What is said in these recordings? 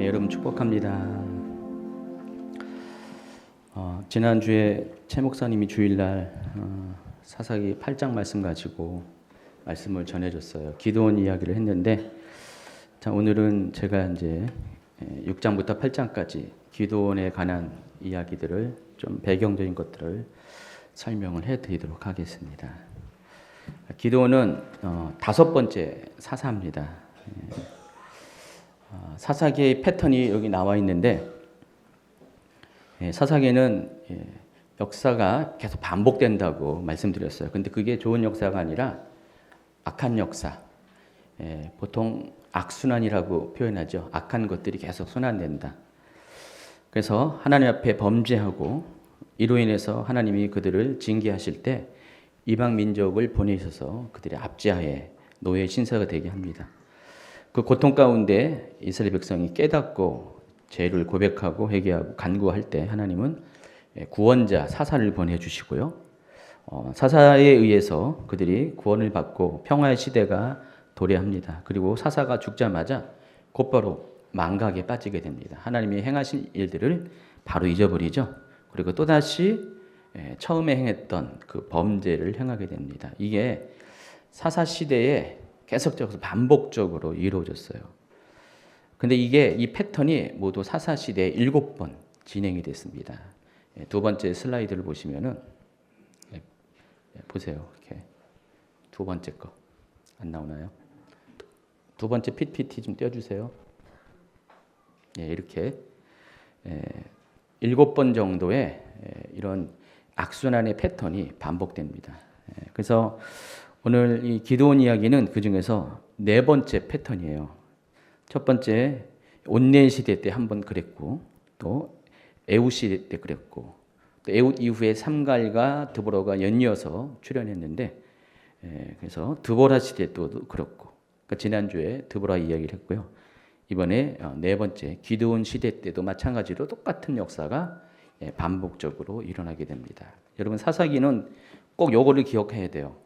여러분 축복합니다. 지난주에 최 목사님이 주일날 사사기 8장 말씀 가지고 말씀을 전해줬어요. 기도원 이야기를 했는데, 자, 오늘은 제가 이제 6장부터 8장까지 기도원에 관한 이야기들을 좀 배경적인 것들을 설명을 해드리도록 하겠습니다. 기도원은 5번째 사사입니다. 사사기의 패턴이 여기 나와 있는데, 사사기는 역사가 계속 반복된다고 말씀드렸어요. 근데 그게 좋은 역사가 아니라 악한 역사, 보통 악순환이라고 표현하죠. 악한 것들이 계속 순환된다. 그래서 하나님 앞에 범죄하고 이로 인해서 하나님이 그들을 징계하실 때 이방 민족을 보내셔서 그들의 압제하에 노예 신사가 되게 합니다. 그 고통 가운데 이스라엘 백성이 깨닫고 죄를 고백하고 회개하고 간구할 때 하나님은 구원자 사사를 보내주시고요. 사사에 의해서 그들이 구원을 받고 평화의 시대가 도래합니다. 그리고 사사가 죽자마자 곧바로 망각에 빠지게 됩니다. 하나님이 행하신 일들을 바로 잊어버리죠. 그리고 또다시 처음에 행했던 그 범죄를 행하게 됩니다. 이게 사사 시대에 계속적으로 반복적으로 이루어졌어요. 근데 이 패턴이 모두 사사 시대에 7번 진행이 됐습니다. 두 번째 슬라이드를 보시면은, 보세요. 이렇게 두 번째 거 안 나오나요? 두 번째 PPT 좀 띄워주세요. 이렇게 7번 정도의 이런 악순환의 패턴이 반복됩니다. 그래서 오늘 이 기도원 이야기는 그 중에서 4번째 패턴이에요. 첫 번째 온넨 시대 때 한 번 그랬고, 또 에훗 시대 때 그랬고, 또 에훗 이후에 삼갈과 드보라가 연이어서 출연했는데, 그래서 드보라 시대 때도 그렇고, 그러니까 지난주에 드보라 이야기를 했고요. 이번에 4번째 기드온 시대 때도 마찬가지로 똑같은 역사가 반복적으로 일어나게 됩니다. 여러분, 사사기는 꼭 요거를 기억해야 돼요.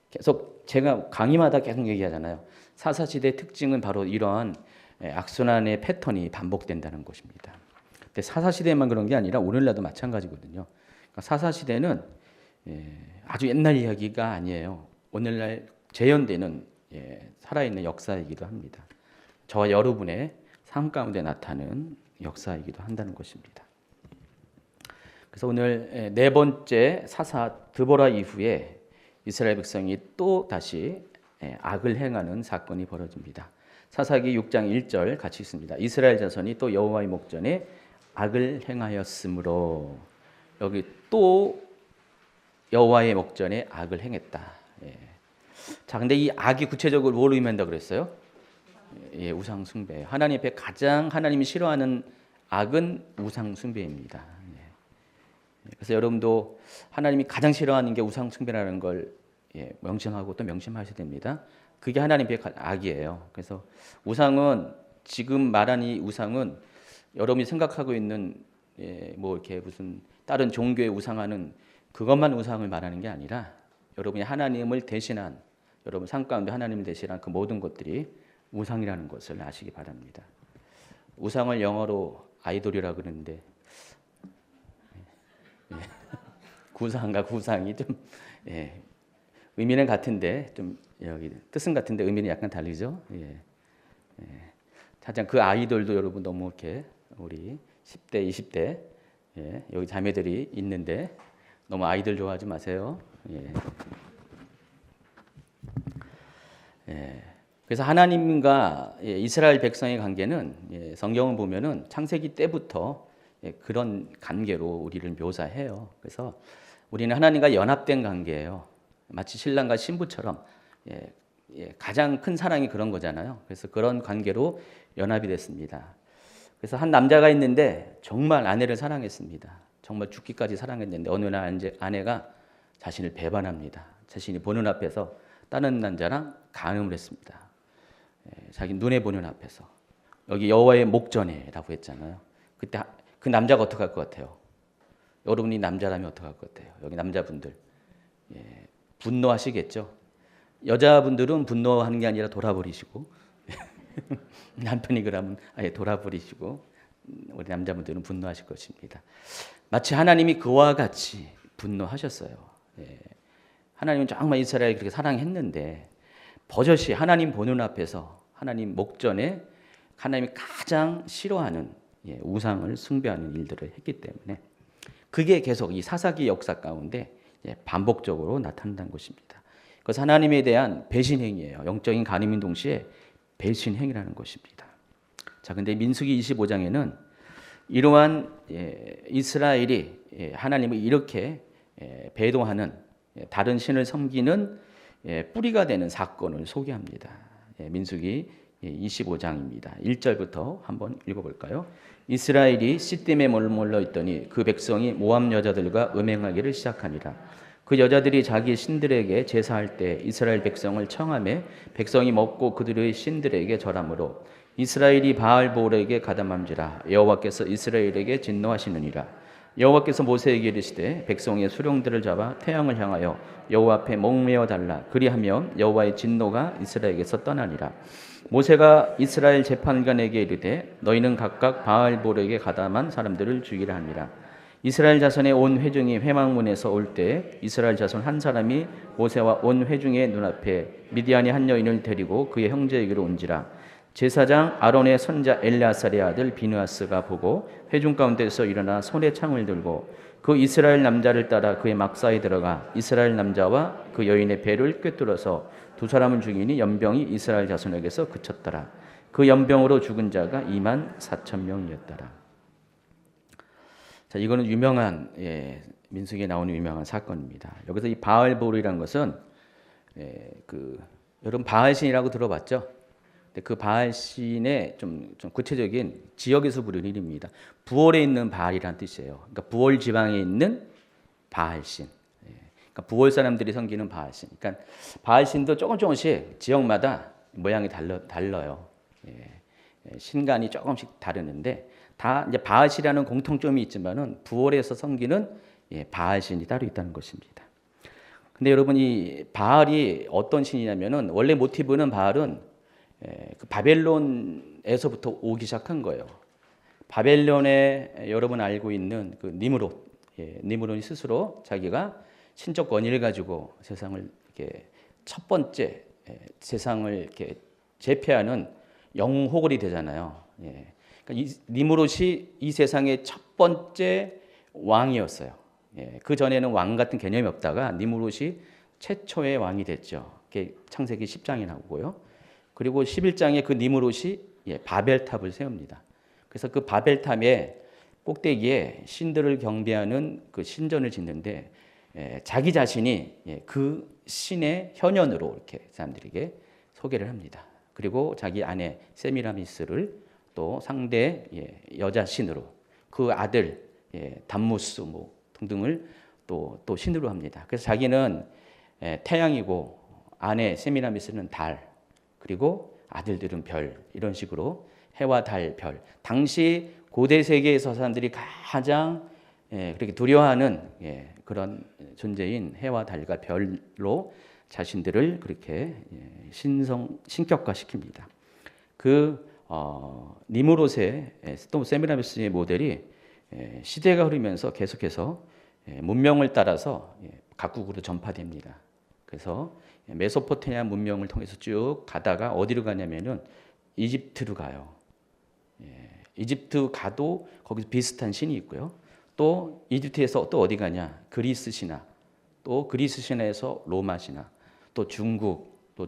계속 제가 강의마다 계속 얘기하잖아요. 사사시대의 특징은 바로 이러한 악순환의 패턴이 반복된다는 것입니다. 근데 사사시대만 그런 게 아니라 오늘날도 마찬가지거든요. 그러니까 사사시대는 아주 옛날 이야기가 아니에요. 오늘날 재현되는 살아있는 역사이기도 합니다. 저와 여러분의 삶 가운데 나타나는 역사이기도 한다는 것입니다. 그래서 오늘 4번째 사사 드보라 이후에 이스라엘 백성이 또 다시 악을 행하는 사건이 벌어집니다. 사사기 6장 1절 같이 있습니다. 이스라엘 자손이 또 여호와의 목전에 악을 행하였으므로, 여기 또 여호와의 목전에 악을 행했다. 자, 근데 이 악이 구체적으로 뭘 의미한다 그랬어요? 우상 숭배. 하나님 앞에 가장 하나님이 싫어하는 악은 우상 숭배입니다. 그래서 여러분도 하나님이 가장 싫어하는 게 우상 숭배라는 걸 명심하고 또 명심하셔야 됩니다. 그게 하나님 앞에 악이에요. 그래서 우상은, 지금 말한 이 우상은 여러분이 생각하고 있는 뭐 이렇게 무슨 다른 종교의 우상하는 그것만 우상을 말하는 게 아니라, 여러분이 하나님을 대신한, 여러분 삶 가운데 하나님을 대신한 그 모든 것들이 우상이라는 것을 아시기 바랍니다. 우상을 영어로 아이돌이라고 그러는데, 구상과 구상이 좀 의미는 같은데, 좀 여기 뜻은 같은데 의미는 약간 다르죠. 하여튼 그 아이돌도 여러분 너무 이렇게 우리 10대, 20대 여기 자매들이 있는데 너무 아이들 좋아하지 마세요. 그래서 하나님과 이스라엘 백성의 관계는 성경을 보면은 창세기 때부터 그런 관계로 우리를 묘사해요. 그래서 우리는 하나님과 연합된 관계예요. 마치 신랑과 신부처럼 가장 큰 사랑이 그런 거잖아요. 그래서 그런 관계로 연합이 됐습니다. 그래서 한 남자가 있는데 정말 아내를 사랑했습니다. 정말 죽기까지 사랑했는데 어느 날 아내가 자신을 배반합니다. 자신이 보는 앞에서 다른 남자랑 간음을 했습니다. 자기 눈에 보는 앞에서. 여기 여호와의 목전에라고 했잖아요. 그때 그 남자가 어떻게 할 것 같아요? 여러분이 남자라면 어떻게 할 것 같아요? 여기 남자분들 분노하시겠죠. 여자분들은 분노하는 게 아니라 돌아버리시고 남편이 그러면 아예 돌아버리시고 우리 남자분들은 분노하실 것입니다. 마치 하나님이 그와 같이 분노하셨어요. 예. 하나님은 정말 이스라엘 그렇게 사랑했는데 버젓이 하나님 보는 앞에서 하나님 목전에 하나님이 가장 싫어하는 우상을 숭배하는 일들을 했기 때문에 그게 계속 이 사사기 역사 가운데 반복적으로 나타난다는 것입니다. 그래서 하나님에 대한 배신 행위예요. 영적인 간음인 동시에 배신 행위라는 것입니다. 자, 근데 민수기 25장에는 이러한 이스라엘이 하나님을 이렇게 배도하는 다른 신을 섬기는 뿌리가 되는 사건을 소개합니다. 민수기 25장입니다. 1절부터 한번 읽어볼까요? 이스라엘이 시딤에 머물러 있더니 그 백성이 모압 여자들과 음행하기를 시작하니라. 그 여자들이 자기 신들에게 제사할 때 이스라엘 백성을 청하매 백성이 먹고 그들의 신들에게 절하므로 이스라엘이 바알볼에게 가담함지라. 여호와께서 이스라엘에게 진노하시느니라. 여호와께서 모세에게 이르시되 백성의 수령들을 잡아 태양을 향하여 여호와 앞에 목매어 달라. 그리하면 여호와의 진노가 이스라엘에게서 떠나니라. 모세가 이스라엘 재판관에게 이르되 너희는 각각 바알볼에게 가담한 사람들을 죽이라 하니라. 이스라엘 자손의 온 회중이 회막문에서 올 때 이스라엘 자손 한 사람이 모세와 온 회중의 눈앞에 미디안의 한 여인을 데리고 그의 형제에게로 온지라. 제사장 아론의 손자 엘레아살의 아들 비느하스가 보고 회중 가운데서 일어나 손에 창을 들고 그 이스라엘 남자를 따라 그의 막사에 들어가 이스라엘 남자와 그 여인의 배를 꿰뚫어서 두 사람을 죽이니 연병이 이스라엘 자손에게서 그쳤더라. 그 연병으로 죽은 자가 24,000명이었더라. 자, 이거는 유명한 민수기에 나오는 유명한 사건입니다. 여기서 이 바알볼이라는 것은 여러분 바알신이라고 들어봤죠? 근데 그 바알신의 좀 구체적인 지역에서 부르는 이름입니다. 부월에 있는 바알이라는 뜻이에요. 그러니까 부월 지방에 있는 바알신. 그러니까 부월 사람들이 섬기는 바알신. 그러니까 바알신도 조금씩 지역마다 모양이 달라요. 신간이 조금씩 다르는데 다 이제 바알이라는 공통점이 있지만은 부월에서 섬기는 바알신이 따로 있다는 것입니다. 근데 여러분 이 바알이 어떤 신이냐면은 원래 모티브는 바알은 그 바벨론에서부터 오기 시작한 거예요. 바벨론에 여러분 알고 있는 그 니므롯, 니므롯이 스스로 자기가 신적 권위를 가지고 세상을 이렇게 첫 번째 세상을 이렇게 제패하는 영호걸이 되잖아요. 그러니까 니므롯이 이 세상의 첫 번째 왕이었어요. 그 전에는 왕 같은 개념이 없다가 니므롯이 최초의 왕이 됐죠. 그게 창세기 10장에 나오고요. 그리고 11장에 그 니므롯이 바벨탑을 세웁니다. 그래서 그 바벨탑의 꼭대기에 신들을 경배하는 그 신전을 짓는데 자기 자신이 그 신의 현현으로 이렇게 사람들에게 소개를 합니다. 그리고 자기 아내 세미라미스를 또 상대 여자 신으로 그 아들 담무스 뭐 등등을 또 신으로 합니다. 그래서 자기는 태양이고 아내 세미라미스는 달 그리고 아들들은 별 이런 식으로 해와 달 별 당시 고대 세계에서 사람들이 가장 그렇게 두려워하는 그런 존재인 해와 달과 별로 자신들을 그렇게 신격화시킵니다. 그 니므롯의 또 세미라미스의 모델이 시대가 흐르면서 계속해서 문명을 따라서 각국으로 전파됩니다. 그래서 메소포타미아 문명을 통해서 쭉 가다가 어디로 가냐면은 이집트로 가요. 이집트 가도 거기서 비슷한 신이 있고요. 또 이집트에서 또 어디 가냐? 그리스 신화. 또 그리스 신화에서 로마 신화. 또 중국. 또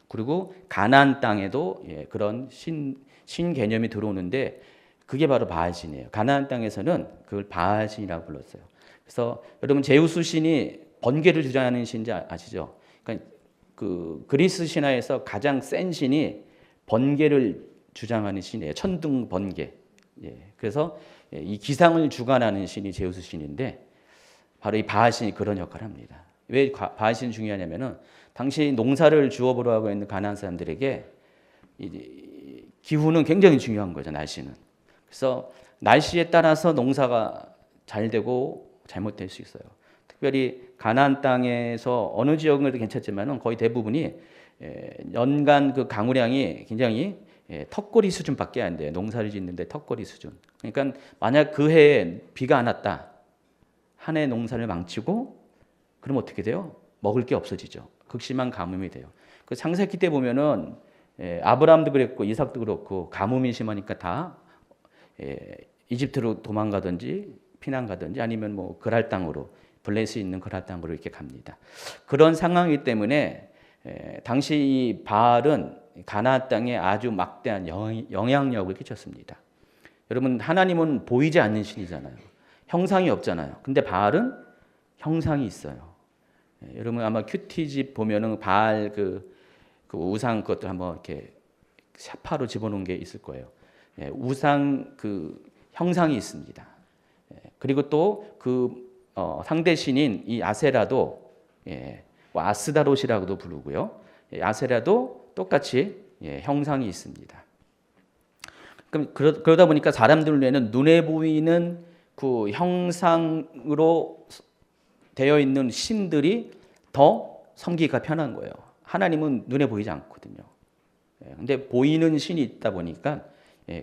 그리고 가나안 땅에도 그런 신 개념이 들어오는데 그게 바로 바알신이에요. 가나안 땅에서는 그걸 바알신이라고 불렀어요. 그래서 여러분 제우스 신이 번개를 주장하는 신인지 아시죠? 그러니까 그 그리스 신화에서 가장 센 신이 번개를 주장하는 신이에요. 천둥 번개. 그래서 이 기상을 주관하는 신이 제우스 신인데 바로 이 바알신이 그런 역할을 합니다. 왜 바알신이 중요하냐면은 당시 농사를 주업으로 하고 있는 가나안 사람들에게 기후는 굉장히 중요한 거죠. 날씨는. 그래서 날씨에 따라서 농사가 잘 되고 잘못될 수 있어요. 특별히 가나안 땅에서 어느 지역은 괜찮지만은 거의 대부분이 연간 그 강우량이 굉장히 턱걸이 수준밖에 안 돼요. 농사를 짓는데 턱걸이 수준. 그러니까 만약 그 해에 비가 안 왔다. 한 해 농사를 망치고 그럼 어떻게 돼요? 먹을 게 없어지죠. 극심한 가뭄이 돼요. 그 창세기 때 보면은 아브라함도 그랬고 이삭도 그렇고 가뭄이 심하니까 다 이집트로 도망가든지 피난 가든지 아니면 뭐 그랄 땅으로 블레스 있는 그랄 땅으로 이렇게 갑니다. 그런 상황이기 때문에 당시 이 바알은 가나안 땅에 아주 막대한 영향력을 끼쳤습니다. 여러분 하나님은 보이지 않는 신이잖아요. 형상이 없잖아요. 근데 바알은 형상이 있어요. 여러분 아마 큐티집 보면은 바알 그 우상 것들 한번 이렇게 샤파로 집어넣은 게 있을 거예요. 우상 그 형상이 있습니다. 그리고 또 그 상대 신인 이 아세라도 뭐 아스다롯이라고도 부르고요. 아세라도 똑같이 형상이 있습니다. 그럼 그러다 보니까 사람들 눈에는 눈에 보이는 그 형상으로 되어 있는 신들이 더 섬기기가 편한 거예요. 하나님은 눈에 보이지 않거든요. 근데 보이는 신이 있다 보니까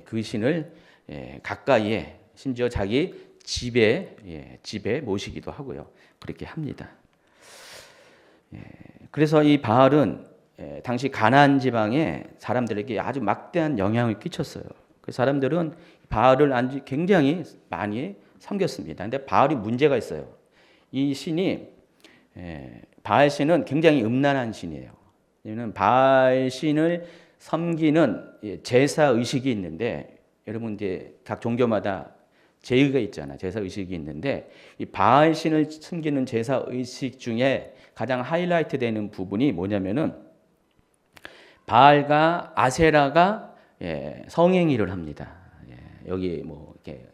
그 신을 가까이에 심지어 자기 집에 모시기도 하고요. 그렇게 합니다. 그래서 이 바알은 당시 가나안 지방의 사람들에게 아주 막대한 영향을 끼쳤어요. 그 사람들은 바알을 굉장히 많이 섬겼습니다. 근데 바알이 문제가 있어요. 이 신이 바알 신은 굉장히 음란한 신이에요. 왜냐하면 바알 신을 섬기는 제사 의식이 있는데 여러분 이제 각 종교마다 제의가 있잖아요. 제사 의식이 있는데 이 바알 신을 섬기는 제사 의식 중에 가장 하이라이트 되는 부분이 뭐냐면은 바알과 아세라가 성행위를 합니다. 여기 뭐 이렇게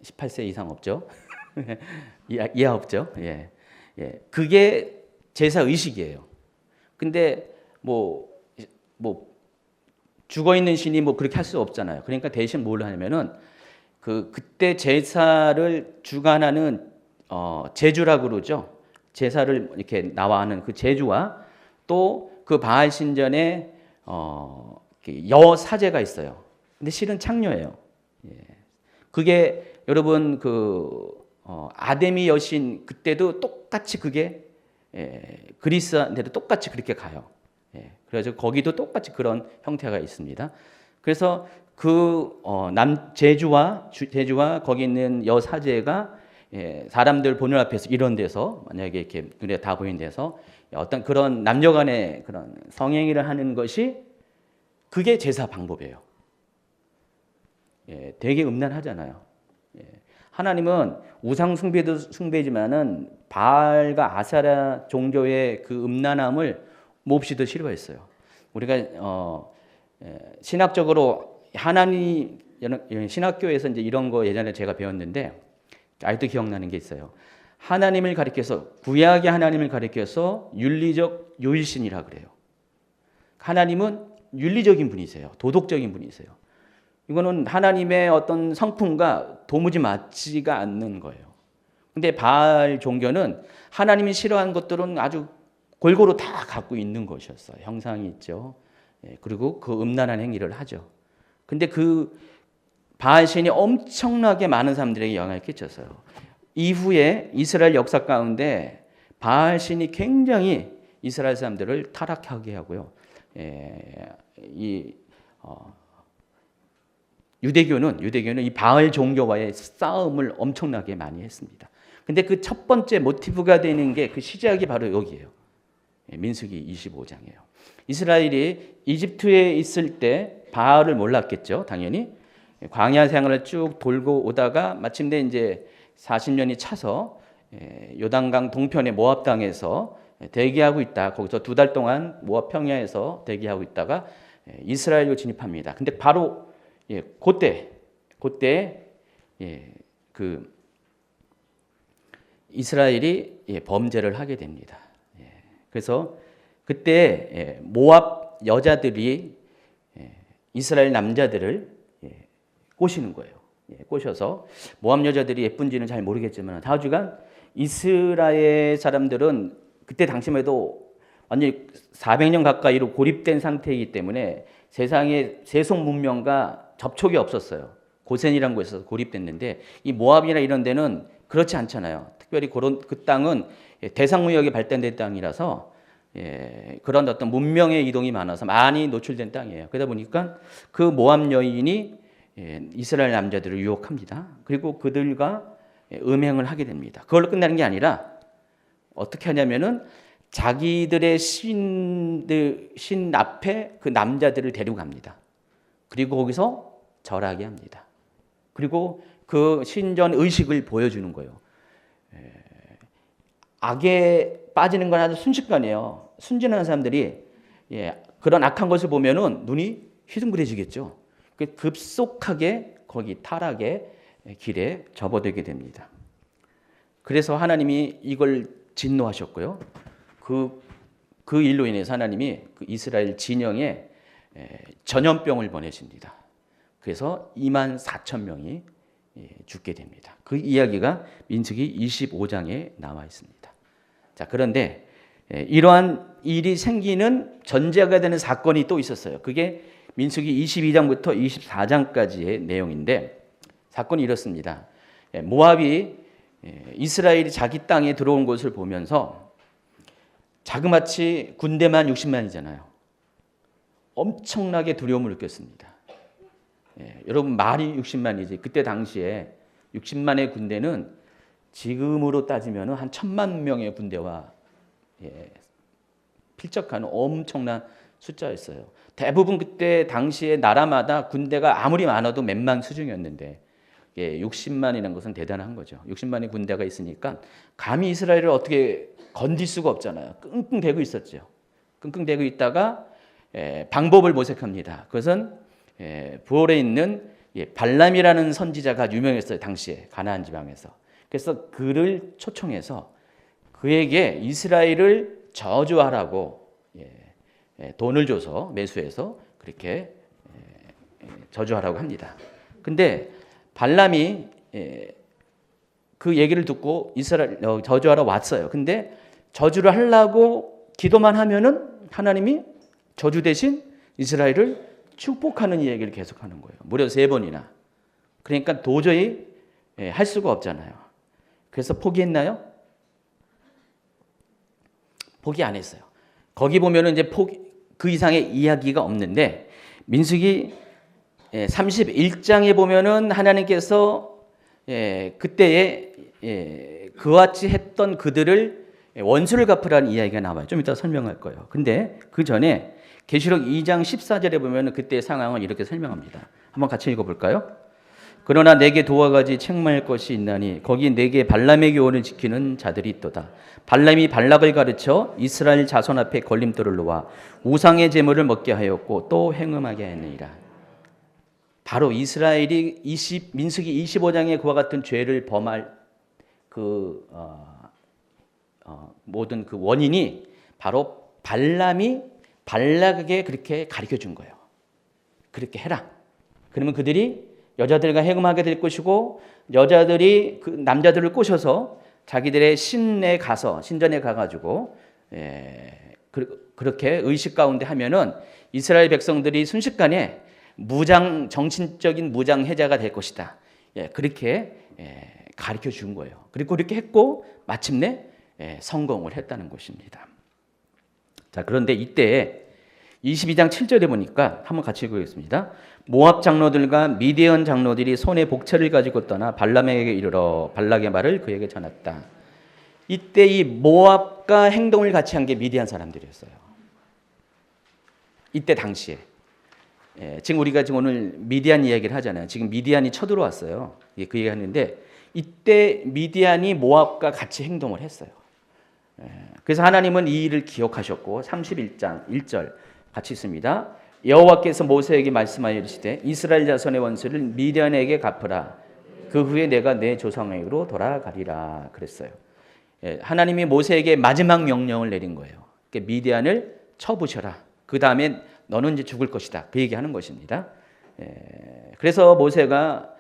18세 이상 없죠? 이하 없죠? 그게 제사 의식이에요. 근데 뭐 죽어 있는 신이 뭐 그렇게 할 수 없잖아요. 그러니까 대신 뭘 하냐면은 그때 제사를 주관하는 제주라고 그러죠. 제사를 이렇게 나와하는 그 제주와 또 그 바알 신전에 여 사제가 있어요. 근데 실은 창녀예요. 그게 여러분 아데미 여신 그때도 똑같이 그게 그리스한테도 똑같이 그렇게 가요. 그래서 거기도 똑같이 그런 형태가 있습니다. 그래서 제주와 거기 있는 여 사제가 사람들 보는 앞에서 이런 데서 만약에 이렇게 눈에 다 보이는 데서 어떤 그런 남녀간의 그런 성행위를 하는 것이 그게 제사 방법이에요. 되게 음란하잖아요. 하나님은 우상 숭배도 숭배지만은 바알과 아세라 종교의 그 음란함을 몹시도 싫어했어요. 우리가 신학적으로 신학교에서 이제 이런 거 예전에 제가 배웠는데 아직도 기억나는 게 있어요. 하나님을 가리켜서 구약의 하나님을 가리켜서 윤리적 요일신이라 그래요. 하나님은 윤리적인 분이세요. 도덕적인 분이세요. 이거는 하나님의 어떤 성품과 도무지 맞지가 않는 거예요. 근데 바알 종교는 하나님이 싫어하는 것들은 아주 골고루 다 갖고 있는 것이었어요. 형상이 있죠. 그리고 그 음란한 행위를 하죠. 근데 그 바알 신이 엄청나게 많은 사람들에게 영향을 끼쳤어요. 이후에 이스라엘 역사 가운데 바알 신이 굉장히 이스라엘 사람들을 타락하게 하고요. 유대교는 이 바알 종교와의 싸움을 엄청나게 많이 했습니다. 근데 그 첫 번째 모티브가 되는 게 그 시작이 바로 여기예요. 민수기 25장이에요. 이스라엘이 이집트에 있을 때 바알을 몰랐겠죠, 당연히. 광야 생활을 쭉 돌고 오다가 마침내 이제 40년이 차서 요단강 동편의 모압 땅에서 대기하고 있다. 거기서 2달 동안 모압 평야에서 대기하고 있다가 이스라엘로 진입합니다. 근데 바로 그때 이스라엘이 범죄를 하게 됩니다. 그래서 그때 모압 여자들이 이스라엘 남자들을 꼬시는 거예요. 꼬셔서 모압 여자들이 예쁜지는 잘 모르겠지만 하여간 이스라엘 사람들은 그때 당시만 해도 완전히 400년 가까이로 고립된 상태이기 때문에 세상에 세속 문명과 접촉이 없었어요. 고센이라는 곳에서 고립됐는데 이 모압이나 이런 데는 그렇지 않잖아요. 특별히 그 땅은 대상무역이 발달된 땅이라서 그런 어떤 문명의 이동이 많아서 많이 노출된 땅이에요. 그러다 보니까 그 모압 여인이 이스라엘 남자들을 유혹합니다. 그리고 그들과 음행을 하게 됩니다. 그걸로 끝나는 게 아니라 어떻게 하냐면은 자기들의 신 앞에 그 남자들을 데려갑니다. 그리고 거기서 절하게 합니다. 그리고 그 신전 의식을 보여주는 거예요. 악에 빠지는 건 아주 순식간이에요. 순진한 사람들이 그런 악한 것을 보면은 눈이 휘둥그레지겠죠. 급속하게 거기 타락의 길에 접어들게 됩니다. 그래서 하나님이 이걸 진노하셨고요. 그 일로 인해서 하나님이 그 이스라엘 진영에 전염병을 보내십니다. 그래서 24,000명이 죽게 됩니다. 그 이야기가 민수기 25장에 나와 있습니다. 자, 그런데 이러한 일이 생기는 전제가 되는 사건이 또 있었어요. 그게 민수기 22장부터 24장까지의 내용인데 사건이 이렇습니다. 모압이 이스라엘이 자기 땅에 들어온 것을 보면서 자그마치 군대만 60만이잖아요. 엄청나게 두려움을 느꼈습니다. 여러분 말이 60만이지 그때 당시에 60만의 군대는 지금으로 따지면 한 1,000만 명의 군대와 필적하는 엄청난 숫자였어요. 대부분 그때 당시에 나라마다 군대가 아무리 많아도 몇만 수준이었는데 60만이라는 것은 대단한 거죠. 60만의 군대가 있으니까 감히 이스라엘을 어떻게 건질 수가 없잖아요. 끙끙대고 있었죠. 끙끙대고 있다가 방법을 모색합니다. 그것은 부올에 있는 발람이라는 선지자가 유명했어요. 당시에 가나안 지방에서. 그래서 그를 초청해서 그에게 이스라엘을 저주하라고 돈을 줘서 매수해서 그렇게 저주하라고 합니다. 근데 발람이 그 얘기를 듣고 이스라엘 저주하러 왔어요. 근데 저주를 하려고 기도만 하면은 하나님이 저주 대신 이스라엘을 축복하는 이야기를 계속하는 거예요. 무려 3번이나. 그러니까 도저히 할 수가 없잖아요. 그래서 포기했나요? 포기 안 했어요. 거기 보면은 이제 그 이상의 이야기가 없는데 민수기 31장에 보면은 하나님께서 그때에 그와 같이 했던 그들을 원수를 갚으라는 이야기가 나와요. 좀 이따 설명할 거예요. 근데 그 전에 계시록 2장 14절에 보면은 그때의 상황을 이렇게 설명합니다. 한번 같이 읽어볼까요? 그러나 내게 두어 가지 책망할 것이 있나니 거기 내게 발람의 교훈을 지키는 자들이 있도다. 발람이 발락을 가르쳐 이스라엘 자손 앞에 걸림돌을 놓아 우상의 제물을 먹게 하였고 또 행음하게 하였느니라. 바로 이스라엘이 민수기 25장에 그와 같은 죄를 범할 모든 그 원인이 바로 발람이 발락에게 그렇게 가르쳐 준 거예요. 그렇게 해라. 그러면 그들이 여자들과 행음하게 될 것이고 여자들이 그 남자들을 꼬셔서 자기들의 신전에 가가지고 그렇게 의식 가운데 하면은 이스라엘 백성들이 순식간에 정신적인 무장 해제가 될 것이다. 그렇게 가르쳐 준 거예요. 그리고 그렇게 했고 마침내 성공을 했다는 것입니다. 자, 그런데 이때 22장 7절에 보니까 한번 같이 읽겠습니다. 모압 장로들과 미디안 장로들이 손에 복채를 가지고 떠나 발람에게 이르러 발락의 말을 그에게 전했다. 이때 이 모압과 행동을 같이 한 게 미디안 사람들이었어요. 이때 당시에. 지금 우리가 지금 오늘 미디안 이야기를 하잖아요. 지금 미디안이 쳐들어왔어요. 그 얘기 하는데 이때 미디안이 모압과 같이 행동을 했어요. 그래서 하나님은 이 일을 기억하셨고 31장 1절 같이 있습니다. 여호와께서 모세에게 말씀하여 이르시되 이스라엘 자손의 원수를 미디안에게 갚으라. 그 후에 내가 내 조상에게로 돌아가리라 그랬어요. 하나님이 모세에게 마지막 명령을 내린 거예요. 미디안을 쳐부셔라. 그 다음에 너는 이제 죽을 것이다. 그 얘기하는 것입니다. 그래서 모세가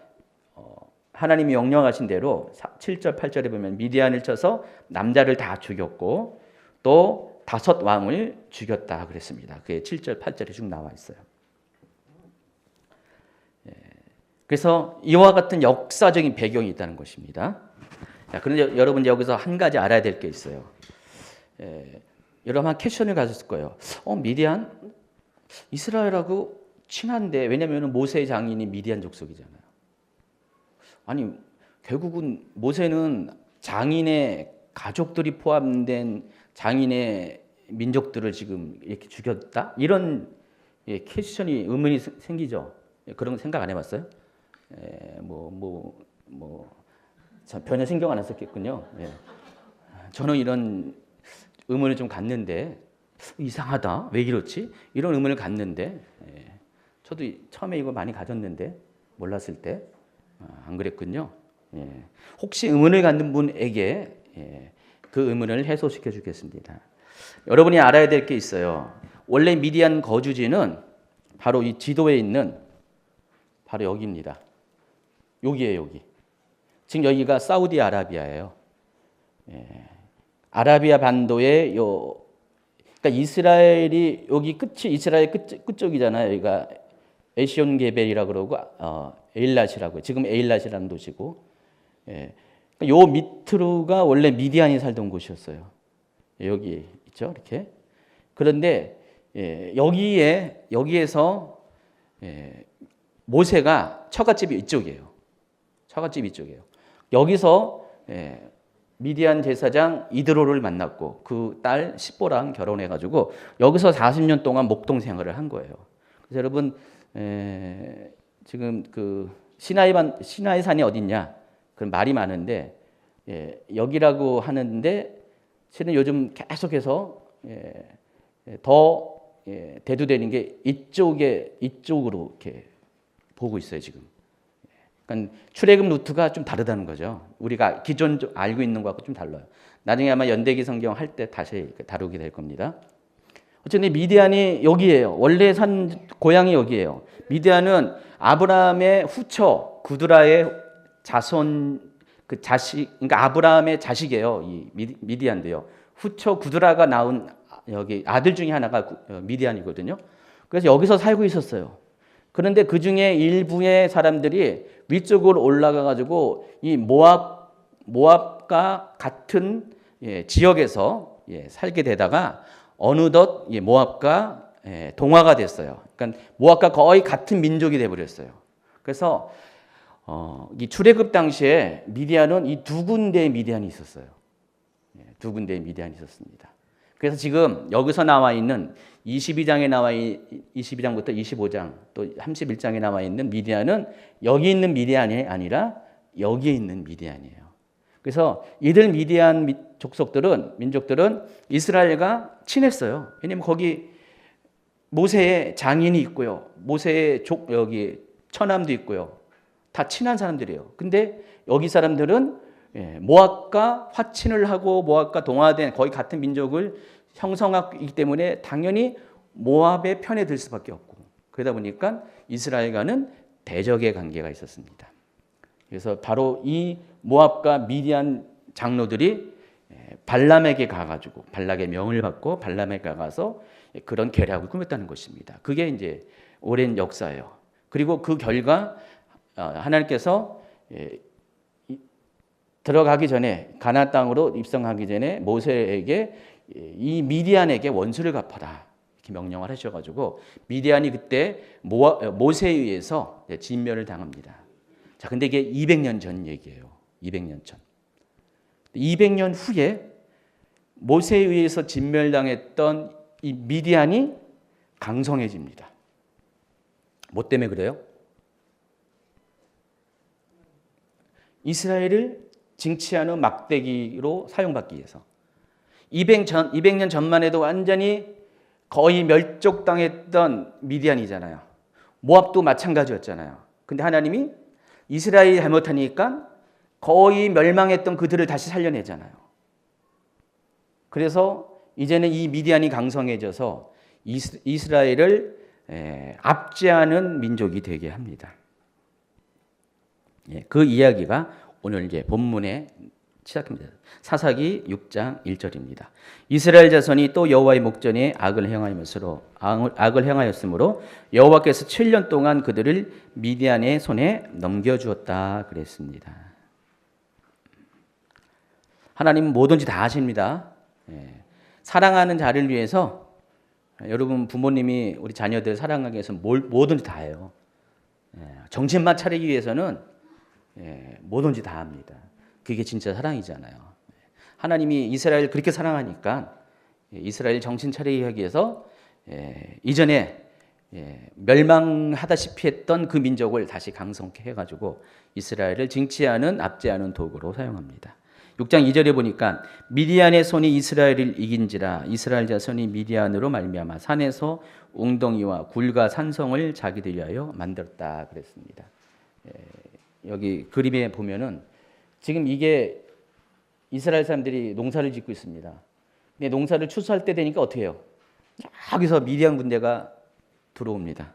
하나님이 명령하신 대로 7절 8절에 보면 미디안을 쳐서 남자를 다 죽였고 또 5 왕을 죽였다 그랬습니다. 그게 7절, 8절에 쭉 나와 있어요. 그래서 이와 같은 역사적인 배경이 있다는 것입니다. 자, 그런데 여러분 여기서 한 가지 알아야 될 게 있어요. 여러분 한 퀘션을 가졌을 거예요. 미디안? 이스라엘하고 친한데, 왜냐하면 모세의 장인이 미디안 족속이잖아요. 아니 결국은 모세는 장인의 가족들이 포함된 장인의 민족들을 지금 이렇게 죽였다? 이런 퀘션이 의문이 생기죠. 그런 생각 안 해봤어요? 전혀 신경 안 썼겠군요. 저는 이런 의문을 좀 갖는데, 이상하다, 왜 이렇지? 이런 의문을 갖는데, 저도 처음에 이거 많이 가졌는데, 몰랐을 때 안 그랬군요. 혹시 의문을 갖는 분에게 그 의문을 해소시켜 주겠습니다. 여러분이 알아야 될 게 있어요. 원래 미디안 거주지는 바로 이 지도에 있는 바로 여기입니다. 여기에요, 여기. 지금 여기가 사우디아라비아예요. 아라비아 반도의 그러니까 이스라엘이 여기 끝이 이스라엘 끝쪽이잖아요. 여기가 에시온 게벨이라고 그러고 에일랏이라고, 지금 에일랏이라는 도시고, 요 밑으로가 원래 미디안이 살던 곳이었어요. 여기 있죠, 이렇게. 그런데 여기에서 모세가 처갓집이 이쪽이에요. 처갓집이 이쪽이에요. 여기서 미디안 제사장 이드로를 만났고 그 딸 십보랑 결혼해가지고 여기서 40년 동안 목동 생활을 한 거예요. 그래서 여러분 지금 그 시나이 산이 어딨냐? 그런 말이 많은데 여기라고 하는데 실은 요즘 계속해서 더 대두되는 게 이쪽으로 이렇게 보고 있어요 지금. 그러니까 출애굽 루트가 좀 다르다는 거죠. 우리가 기존 알고 있는 것하고 좀 달라요. 나중에 아마 연대기 성경 할 때 다시 다루게 될 겁니다. 어쨌든 미디안이 여기예요. 원래 산 고향이 여기예요. 미디안은 아브라함의 후처 구드라의 자손 그 자식, 그러니까 아브라함의 자식이에요. 이 미디안도요. 후처 구드라가 낳은 여기 아들 중에 하나가 미디안이거든요. 그래서 여기서 살고 있었어요. 그런데 그 중에 일부의 사람들이 위쪽으로 올라가 가지고 이 모압과 같은 지역에서 살게 되다가 어느덧 모압과 동화가 됐어요. 그러니까 모압과 거의 같은 민족이 돼 버렸어요. 그래서 이 출애굽 당시에 미디안은 이 두 군데의 미디안이 있었어요. 두 군데의 미디안이 있었습니다. 그래서 지금 여기서 나와 있는 22장부터 25장 또 31장에 나와 있는 미디안은 여기 있는 미디안이 아니라 여기에 있는 미디안이에요. 그래서 이들 미디안 민족들은 이스라엘과 친했어요. 왜냐하면 거기 모세의 장인이 있고요. 모세의 여기 처남도 있고요. 다 친한 사람들이에요. 근데 여기 사람들은 모압과 화친을 하고 모압과 동화된 거의 같은 민족을 형성하기 때문에 당연히 모압의 편에 들 수밖에 없고, 그러다 보니까 이스라엘과는 대적의 관계가 있었습니다. 그래서 바로 이 모압과 미디안 장로들이 발람에게 가가지고 발락의 명을 받고 발람에게 가서 그런 계략을 꾸몄다는 것입니다. 그게 이제 오랜 역사예요. 그리고 그 결과 하나님께서 들어가기 전에 가나안 땅으로 입성하기 전에 모세에게 이 미디안에게 원수를 갚아라 이렇게 명령을 하셔가지고 미디안이 그때 모세에 의해서 진멸을 당합니다. 자, 근데 이게 200년 전 얘기예요. 200년 전. 200년 후에 모세에 의해서 진멸당했던 이 미디안이 강성해집니다. 뭐 때문에 그래요? 이스라엘을 징치하는 막대기로 사용받기 위해서. 200년 전만 해도 완전히 거의 멸족당했던 미디안이잖아요. 모압도 마찬가지였잖아요. 근데 하나님이 이스라엘이 잘못하니까 거의 멸망했던 그들을 다시 살려내잖아요. 그래서 이제는 이 미디안이 강성해져서 이스라엘을 압제하는 민족이 되게 합니다. 그 이야기가 오늘 이제 본문에 시작합니다. 사사기 6장 1절입니다. 이스라엘 자손이 또 여호와의 목전에 악을 행하였으므로 여호와께서 7년 동안 그들을 미디안의 손에 넘겨주었다 그랬습니다. 하나님은 뭐든지 다 하십니다. 사랑하는 자를 위해서 여러분 부모님이 우리 자녀들 사랑하기 위해서 뭐든지 다 해요. 정신만 차리기 위해서는 뭐든지 다 합니다. 그게 진짜 사랑이잖아요. 하나님이 이스라엘 그렇게 사랑하니까 이스라엘 정신 차리게 하기 위해서 이전에 멸망하다시피 했던 그 민족을 다시 강성케 해가지고 이스라엘을 징치하는 압제하는 도구로 사용합니다. 6장 2절에 보니까 미디안의 손이 이스라엘을 이긴지라 이스라엘 자손이 미디안으로 말미암아 산에서 웅덩이와 굴과 산성을 자기들 위하여 만들었다 그랬습니다. 여기 그림에 보면은 지금 이게 이스라엘 사람들이 농사를 짓고 있습니다. 근데 농사를 추수할 때 되니까 어떻게 해요? 여기서 미디안 군대가 들어옵니다.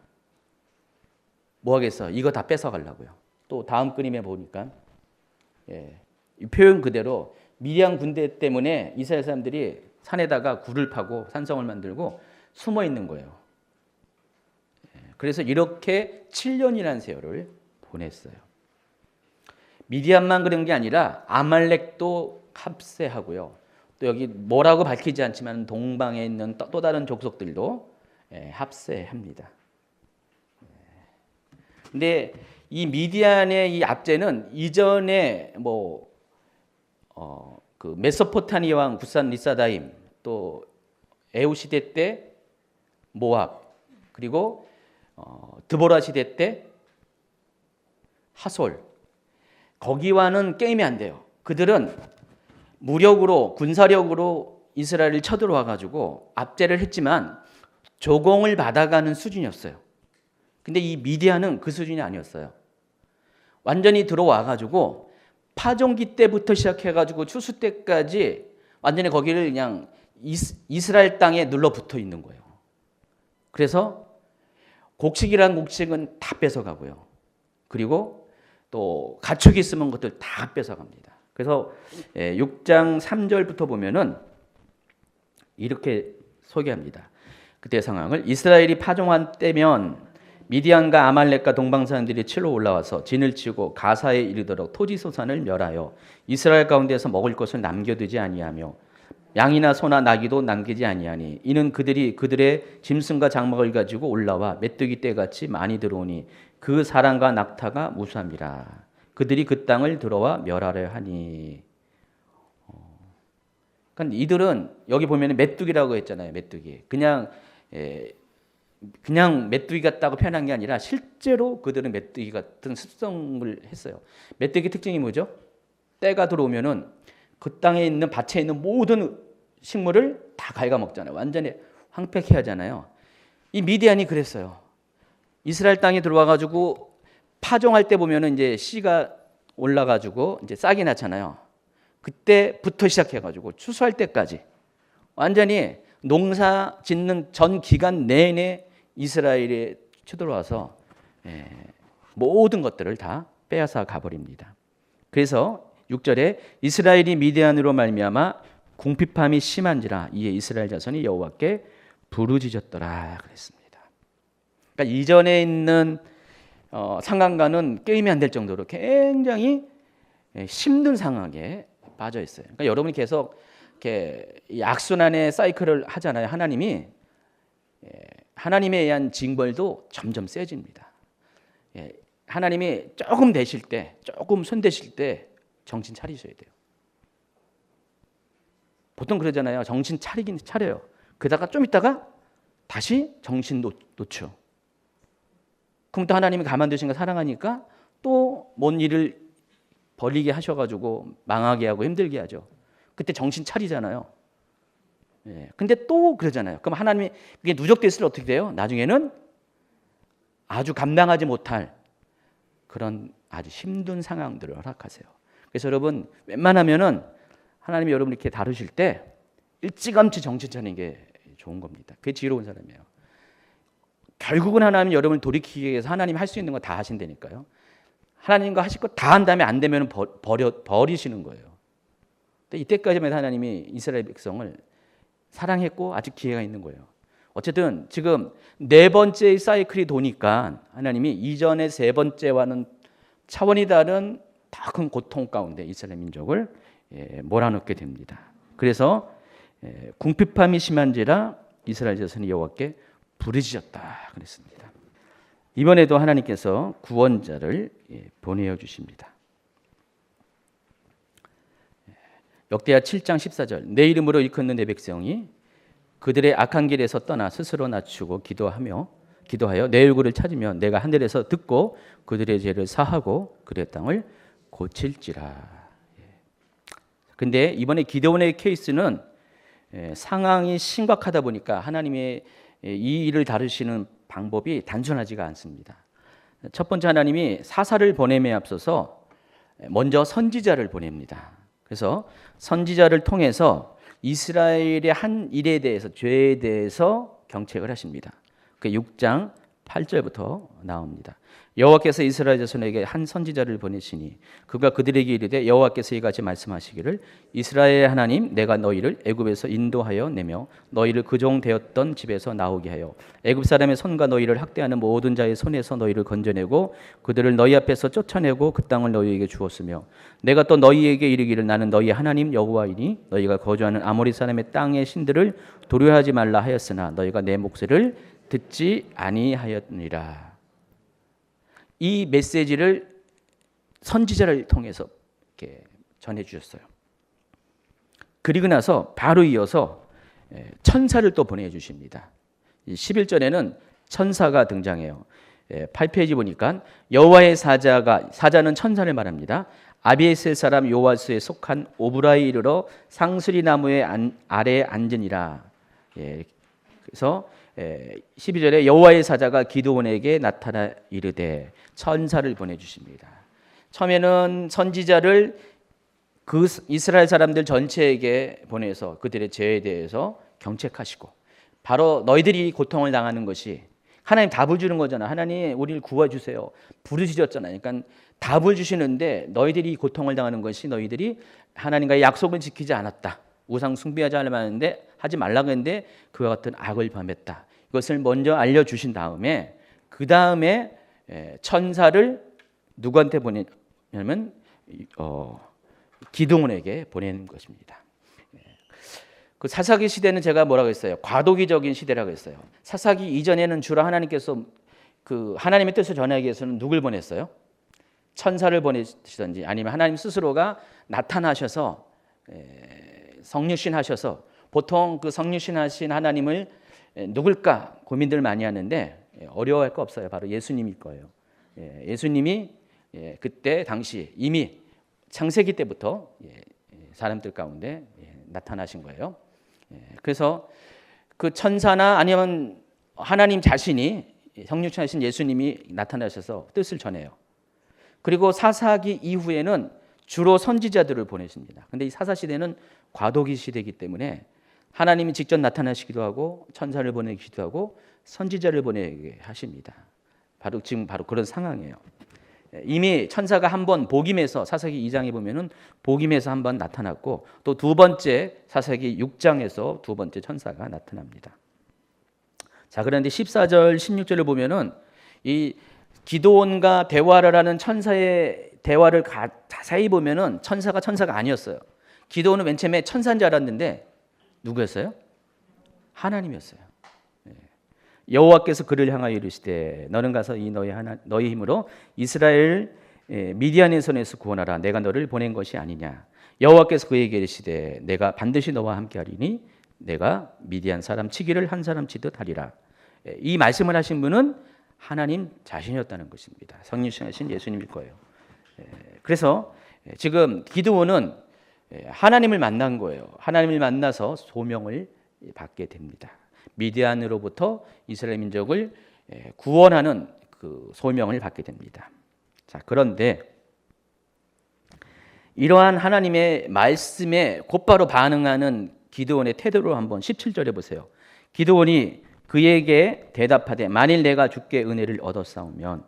뭐 하겠어? 이거 다 뺏어가려고요. 또 다음 그림에 보니까 이 표현 그대로 미디안 군대 때문에 이스라엘 사람들이 산에다가 굴을 파고 산성을 만들고 숨어 있는 거예요. 그래서 이렇게 7년이라는 세월을 보냈어요. 미디안만 그런 게 아니라 아말렉도 합세하고요. 또 여기 뭐라고 밝히지 않지만 동방에 있는 또 다른 족속들도 합세합니다. 근데 이 미디안의 이 압제는 이전에 그 메소포타미아 왕 구산 리사다임 또 에우 시대 때 모압 그리고 드보라 시대 때 하솔 거기와는 게임이 안 돼요. 그들은 무력으로 군사력으로 이스라엘을 쳐들어와 가지고 압제를 했지만 조공을 받아가는 수준이었어요. 근데 이 미디안은 그 수준이 아니었어요. 완전히 들어와 가지고 파종기 때부터 시작해 가지고 추수 때까지 완전히 거기를 그냥 이스라엘 땅에 눌러붙어 있는 거예요. 그래서 곡식이란 곡식은 다 뺏어가고요. 그리고 또 가축이 있으면 것들 다 뺏어갑니다. 그래서 6장 3절부터 보면은 이렇게 소개합니다. 그때 상황을 이스라엘이 파종한 때면 미디안과 아말렉과 동방 사람들이 치러 올라와서 진을 치고 가사에 이르도록 토지 소산을 멸하여 이스라엘 가운데서 먹을 것을 남겨두지 아니하며 양이나 소나 나귀도 남기지 아니하니 이는 그들이 그들의 짐승과 장막을 가지고 올라와 메뚜기 떼같이 많이 들어오니 그 사랑과 낙타가 무수함이라. 그들이 그 땅을 들어와 멸하려 하니. 그러니까 이들은 여기 보면 메뚜기라고 했잖아요. 메뚜기. 그냥 메뚜기 같다고 표현한 게 아니라 실제로 그들은 메뚜기 같은 습성을 했어요. 메뚜기 특징이 뭐죠? 때가 들어오면은 그 땅에 있는 밭에 있는 모든 식물을 다 갉아먹잖아요. 완전히 황폐케 하잖아요. 이 미디안이 그랬어요. 이스라엘 땅에 들어와 가지고 파종할 때 보면은 이제 씨가 올라 가지고 이제 싹이 나잖아요. 그때부터 시작해 가지고 추수할 때까지 완전히 농사 짓는 전 기간 내내 이스라엘에 쳐들어와서 모든 것들을 다 빼앗아 가버립니다. 그래서 6절에 이스라엘이 미디안으로 말미암아 궁핍함이 심한지라 이에 이스라엘 자손이 여호와께 부르짖었더라 그랬습니다. 그러니까 이전에 있는 상황과는 게임이 안 될 정도로 굉장히 힘든 상황에 빠져 있어요. 그러니까 여러분이 계속 이렇게 악순환의 사이클을 하잖아요. 하나님에 의한 징벌도 점점 세집니다. 하나님이 조금 되실 때, 조금 손대실 때 정신 차리셔야 돼요. 보통 그러잖아요. 정신 차리긴 차려요. 그러다가 좀 있다가 다시 정신 놓죠. 그럼 또 하나님이 가만두신 거 사랑하니까 또 뭔 일을 벌리게 하셔가지고 망하게 하고 힘들게 하죠. 그때 정신 차리잖아요. 근데 또 그러잖아요. 그럼 하나님이 그게 누적됐을 때 어떻게 돼요? 나중에는 아주 감당하지 못할 그런 아주 힘든 상황들을 허락하세요. 그래서 여러분 웬만하면은 하나님이 여러분 이렇게 다루실 때 일찌감치 정신 차리는 게 좋은 겁니다. 그게 지혜로운 사람이에요. 결국은 하나님 여러분을 돌이키기 위해서 하나님이 할 수 있는 거 다 하신다니까요. 하나님과 하실 거 다 한 다음에 안 되면 버리시는 거예요. 이때까지만 하나님이 이스라엘 백성을 사랑했고 아직 기회가 있는 거예요. 어쨌든 지금 네 번째의 사이클이 도니까 하나님이 이전의 세 번째와는 차원이 다른 더 큰 고통 가운데 이스라엘 민족을 몰아넣게 됩니다. 그래서 궁핍함이 심한지라 이스라엘 자손이 여호와께 부르짖었다 그랬습니다. 이번에도 하나님께서 구원자를 보내어 주십니다. 역대하 7장 14절 내 이름으로 일컫는 내 백성이 그들의 악한 길에서 떠나 스스로 낮추고 기도하여 내 얼굴을 찾으면 내가 하늘에서 듣고 그들의 죄를 사하고 그들의 땅을 고칠지라. 근데 이번에 기드온의 케이스는 상황이 심각하다 보니까 하나님의 이 일을 다루시는 방법이 단순하지가 않습니다. 첫 번째, 하나님이 사사를 보냄에 앞서서 먼저 선지자를 보냅니다. 그래서 선지자를 통해서 이스라엘의 한 일에 대해서, 죄에 대해서 경책을 하십니다. 그 6장 8절부터 나옵니다. 여호와께서 이스라엘 자손에게 한 선지자를 보내시니 그가 그들에게 이르되 여호와께서 이같이 말씀하시기를 이스라엘 하나님 내가 너희를 애굽에서 인도하여 내며 너희를 그 종 되었던 집에서 나오게 하여 애굽 사람의 손과 너희를 학대하는 모든 자의 손에서 너희를 건져내고 그들을 너희 앞에서 쫓아내고 그 땅을 너희에게 주었으며 내가 또 너희에게 이르기를 나는 너희 하나님 여호와이니 너희가 거주하는 아모리 사람의 땅의 신들을 도려하지 말라 하였으나 너희가 내 목소리를 듣지 아니하였느니라. 이 메시지를 선지자를 통해서 이렇게 전해 주셨어요. 그리고 나서 바로 이어서 천사를 또 보내 주십니다. 11절에는 천사가 등장해요. 8페이지 보니까 여호와의 사자는 천사를 말합니다. 아비에셀 사람 요아스에 속한 오브라에 이르러 상수리 나무의 아래에 앉으니라. 그래서 12절에 여호와의 사자가 기드온에게 나타나 이르되 천사를 보내주십니다. 처음에는 선지자를 그 이스라엘 사람들 전체에게 보내서 그들의 죄에 대해서 경책하시고 바로 너희들이 고통을 당하는 것이 하나님 답을 주는 거잖아. 하나님 우리를 구해주세요. 부르짖었잖아요. 그러니까 답을 주시는데 너희들이 고통을 당하는 것이 너희들이 하나님과의 약속을 지키지 않았다. 우상 숭배하지 하지 말라고 했는데 그와 같은 악을 범했다. 이것을 먼저 알려주신 다음에 그 다음에 천사를 누구한테 보내냐면 기드온에게 보내는 것입니다. 그 사사기 시대는 제가 뭐라고 했어요? 과도기적인 시대라고 했어요. 사사기 이전에는 주로 하나님께서 그 하나님의 뜻을 전하기 위해서는 누굴 보냈어요? 천사를 보내시든지 아니면 하나님 스스로가 나타나셔서 성육신 하셔서 보통 그 성육신 하신 하나님을 누굴까 고민들 많이 하는데 어려워할 거 없어요. 바로 예수님일 거예요. 예수님이 그때 당시 이미 창세기 때부터 사람들 가운데 나타나신 거예요. 그래서 그 천사나 아니면 하나님 자신이 성육신 하신 예수님이 나타나셔서 뜻을 전해요. 그리고 사사기 이후에는 주로 선지자들을 보내십니다. 근데 이 사사 시대는 과도기 시대이기 때문에 하나님이 직접 나타나시기도 하고 천사를 보내기도 하고 선지자를 보내게 하십니다. 지금 그런 상황이에요. 이미 천사가 한번 복임에서 사사기 2장에 보면은 복임에서 한번 나타났고 또 두 번째 사사기 6장에서 두 번째 천사가 나타납니다. 자, 그런데 14절 16절을 보면은 이 기드온과 대화를 하는 천사의 대화를 자세히 보면은 천사가 아니었어요. 기드온은 맨 처음에 천사인 줄 알았는데 누구였어요? 하나님이었어요. 여호와께서 그를 향하여 이르시되 너는 가서 너희 힘으로 이스라엘 미디안의 손에서 구원하라. 내가 너를 보낸 것이 아니냐. 여호와께서 그에게 이르시되 내가 반드시 너와 함께하리니 내가 미디안 사람 치기를 한 사람 치듯 하리라. 이 말씀을 하신 분은 하나님 자신이었다는 것입니다. 성육신하신 예수님일 거예요. 그래서 지금 기드온은 하나님을 만난 거예요. 하나님을 만나서 소명을 받게 됩니다. 미디안으로부터 이스라엘 민족을 구원하는 그 소명을 받게 됩니다. 자, 그런데 이러한 하나님의 말씀에 곧바로 반응하는 기드온의 태도를 한번 17절에 보세요. 기드온이 그에게 대답하되 만일 내가 주께 은혜를 얻었사오면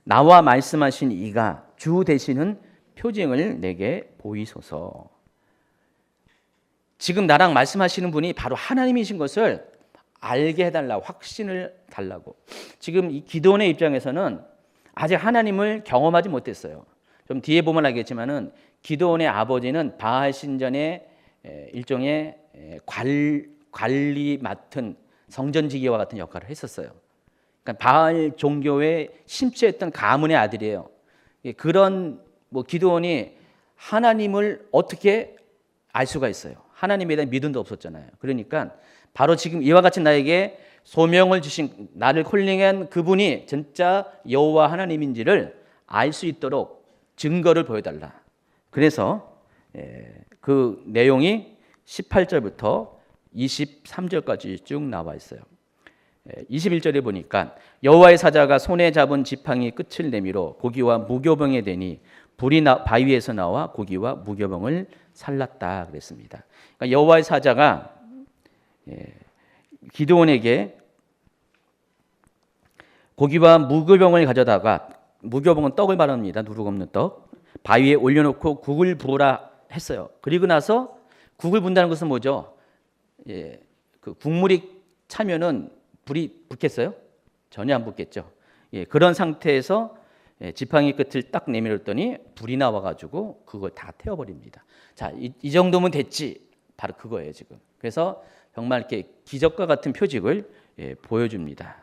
나와 말씀하신 이가 주 되시는 표징을 내게 보이소서. 지금 나랑 말씀하시는 분이 바로 하나님이신 것을 알게 해달라고, 확신을 달라고. 지금 이 기도원의 입장에서는 아직 하나님을 경험하지 못했어요. 좀 뒤에 보면 알겠지만은 기도원의 아버지는 바알 신전의 일종의 관리 맡은 성전지기와 같은 역할을 했었어요. 그러니까 바알 종교에 심취했던 가문의 아들이에요. 그런 기도원이 하나님을 어떻게 알 수가 있어요? 하나님에 대한 믿음도 없었잖아요. 그러니까 바로 지금 이와 같이 나에게 소명을 주신, 나를 콜링한 그분이 진짜 여호와 하나님인지를 알 수 있도록 증거를 보여달라. 그래서 그 내용이 18절부터 23절까지 쭉 나와 있어요. 21절에 보니까 여호와의 사자가 손에 잡은 지팡이 끝을 내밀어 고기와 무교병에 대니 불이 바위에서 나와 고기와 무교병을 살랐다 그랬습니다. 그러니까 여호와의 사자가 기드온에게 고기와 무교병을 가져다가, 무교병은 떡을 말합니다. 누룩 없는 떡. 바위에 올려놓고 국을 부으라 했어요. 그리고 나서 국을 분다는 것은 뭐죠? 그 국물이 차면은 불이 붙겠어요? 전혀 안 붙겠죠. 그런 상태에서 지팡이 끝을 딱 내밀었더니 불이 나와가지고 그걸 다 태워버립니다. 자, 이 정도면 됐지. 바로 그거예요 지금. 그래서 정말 이렇게 기적과 같은 표직을 보여줍니다.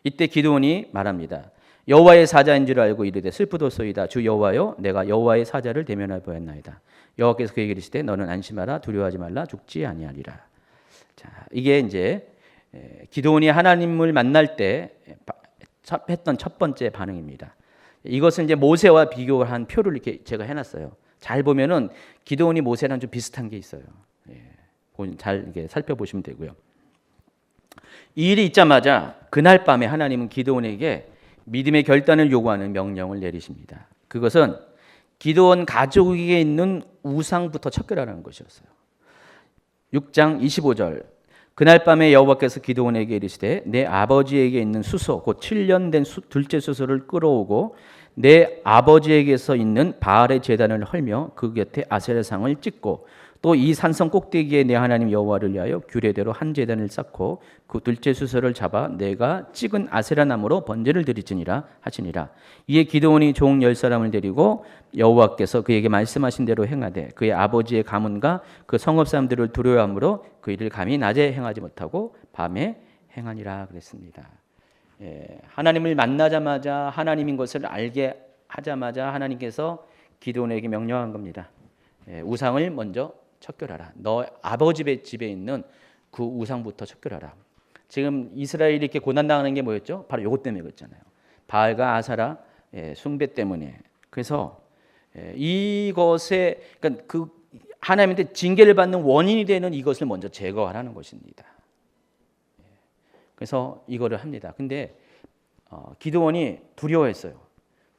이때 기드온이 말합니다. 여호와의 사자인 줄 알고 이르되 슬프도소이다. 주 여호와여, 내가 여호와의 사자를 대면하여 보았나이다. 여호와께서 그에게 이르시되 너는 안심하라, 두려워하지 말라, 죽지 아니하리라. 자, 이게 이제 기드온이 하나님을 만날 때 했던 첫 번째 반응입니다. 이것은 이제 모세와 비교한 표를 이렇게 제가 해놨어요. 잘 보면은 기드온이 모세랑 좀 비슷한 게 있어요. 잘 이렇게 살펴보시면 되고요. 이 일이 있자마자 그날 밤에 하나님은 기드온에게 믿음의 결단을 요구하는 명령을 내리십니다. 그것은 기드온 가족에게 있는 우상부터 척결하라는 것이었어요. 6장 25절. 그날 밤에 여호와께서 기드온에게 이르시되 내 아버지에게 있는 수소 곧 7년 된 둘째 수소를 끌어오고 내 아버지에게서 있는 바알의 제단을 헐며 그 곁에 아세라상을 찍고 또 이 산성 꼭대기에 내 하나님 여호와를 위하여 규례대로 한 제단을 쌓고 그 둘째 수소를 잡아 내가 찍은 아세라 나무로 번제를 드리지니라 하시니라. 이에 기드온이 종 10사람을 데리고 여호와께서 그에게 말씀하신 대로 행하되 그의 아버지의 가문과 그 성읍 사람들을 두려워함으로 그 일을 감히 낮에 행하지 못하고 밤에 행하니라 그랬습니다. 하나님을 만나자마자, 하나님인 것을 알게 하자마자 하나님께서 기드온에게 명령한 겁니다. 우상을 먼저 척결하라. 너 아버지 집에 있는 그 우상부터 척결하라. 지금 이스라엘이 이렇게 고난당하는 게 뭐였죠? 바로 이것 때문에 그랬잖아요. 바알과 아사라 숭배 때문에. 그래서 이것에, 그러니까 그 하나님한테 징계를 받는 원인이 되는 이것을 먼저 제거하라는 것입니다. 그래서 이거를 합니다. 근데 기드온이 두려워했어요.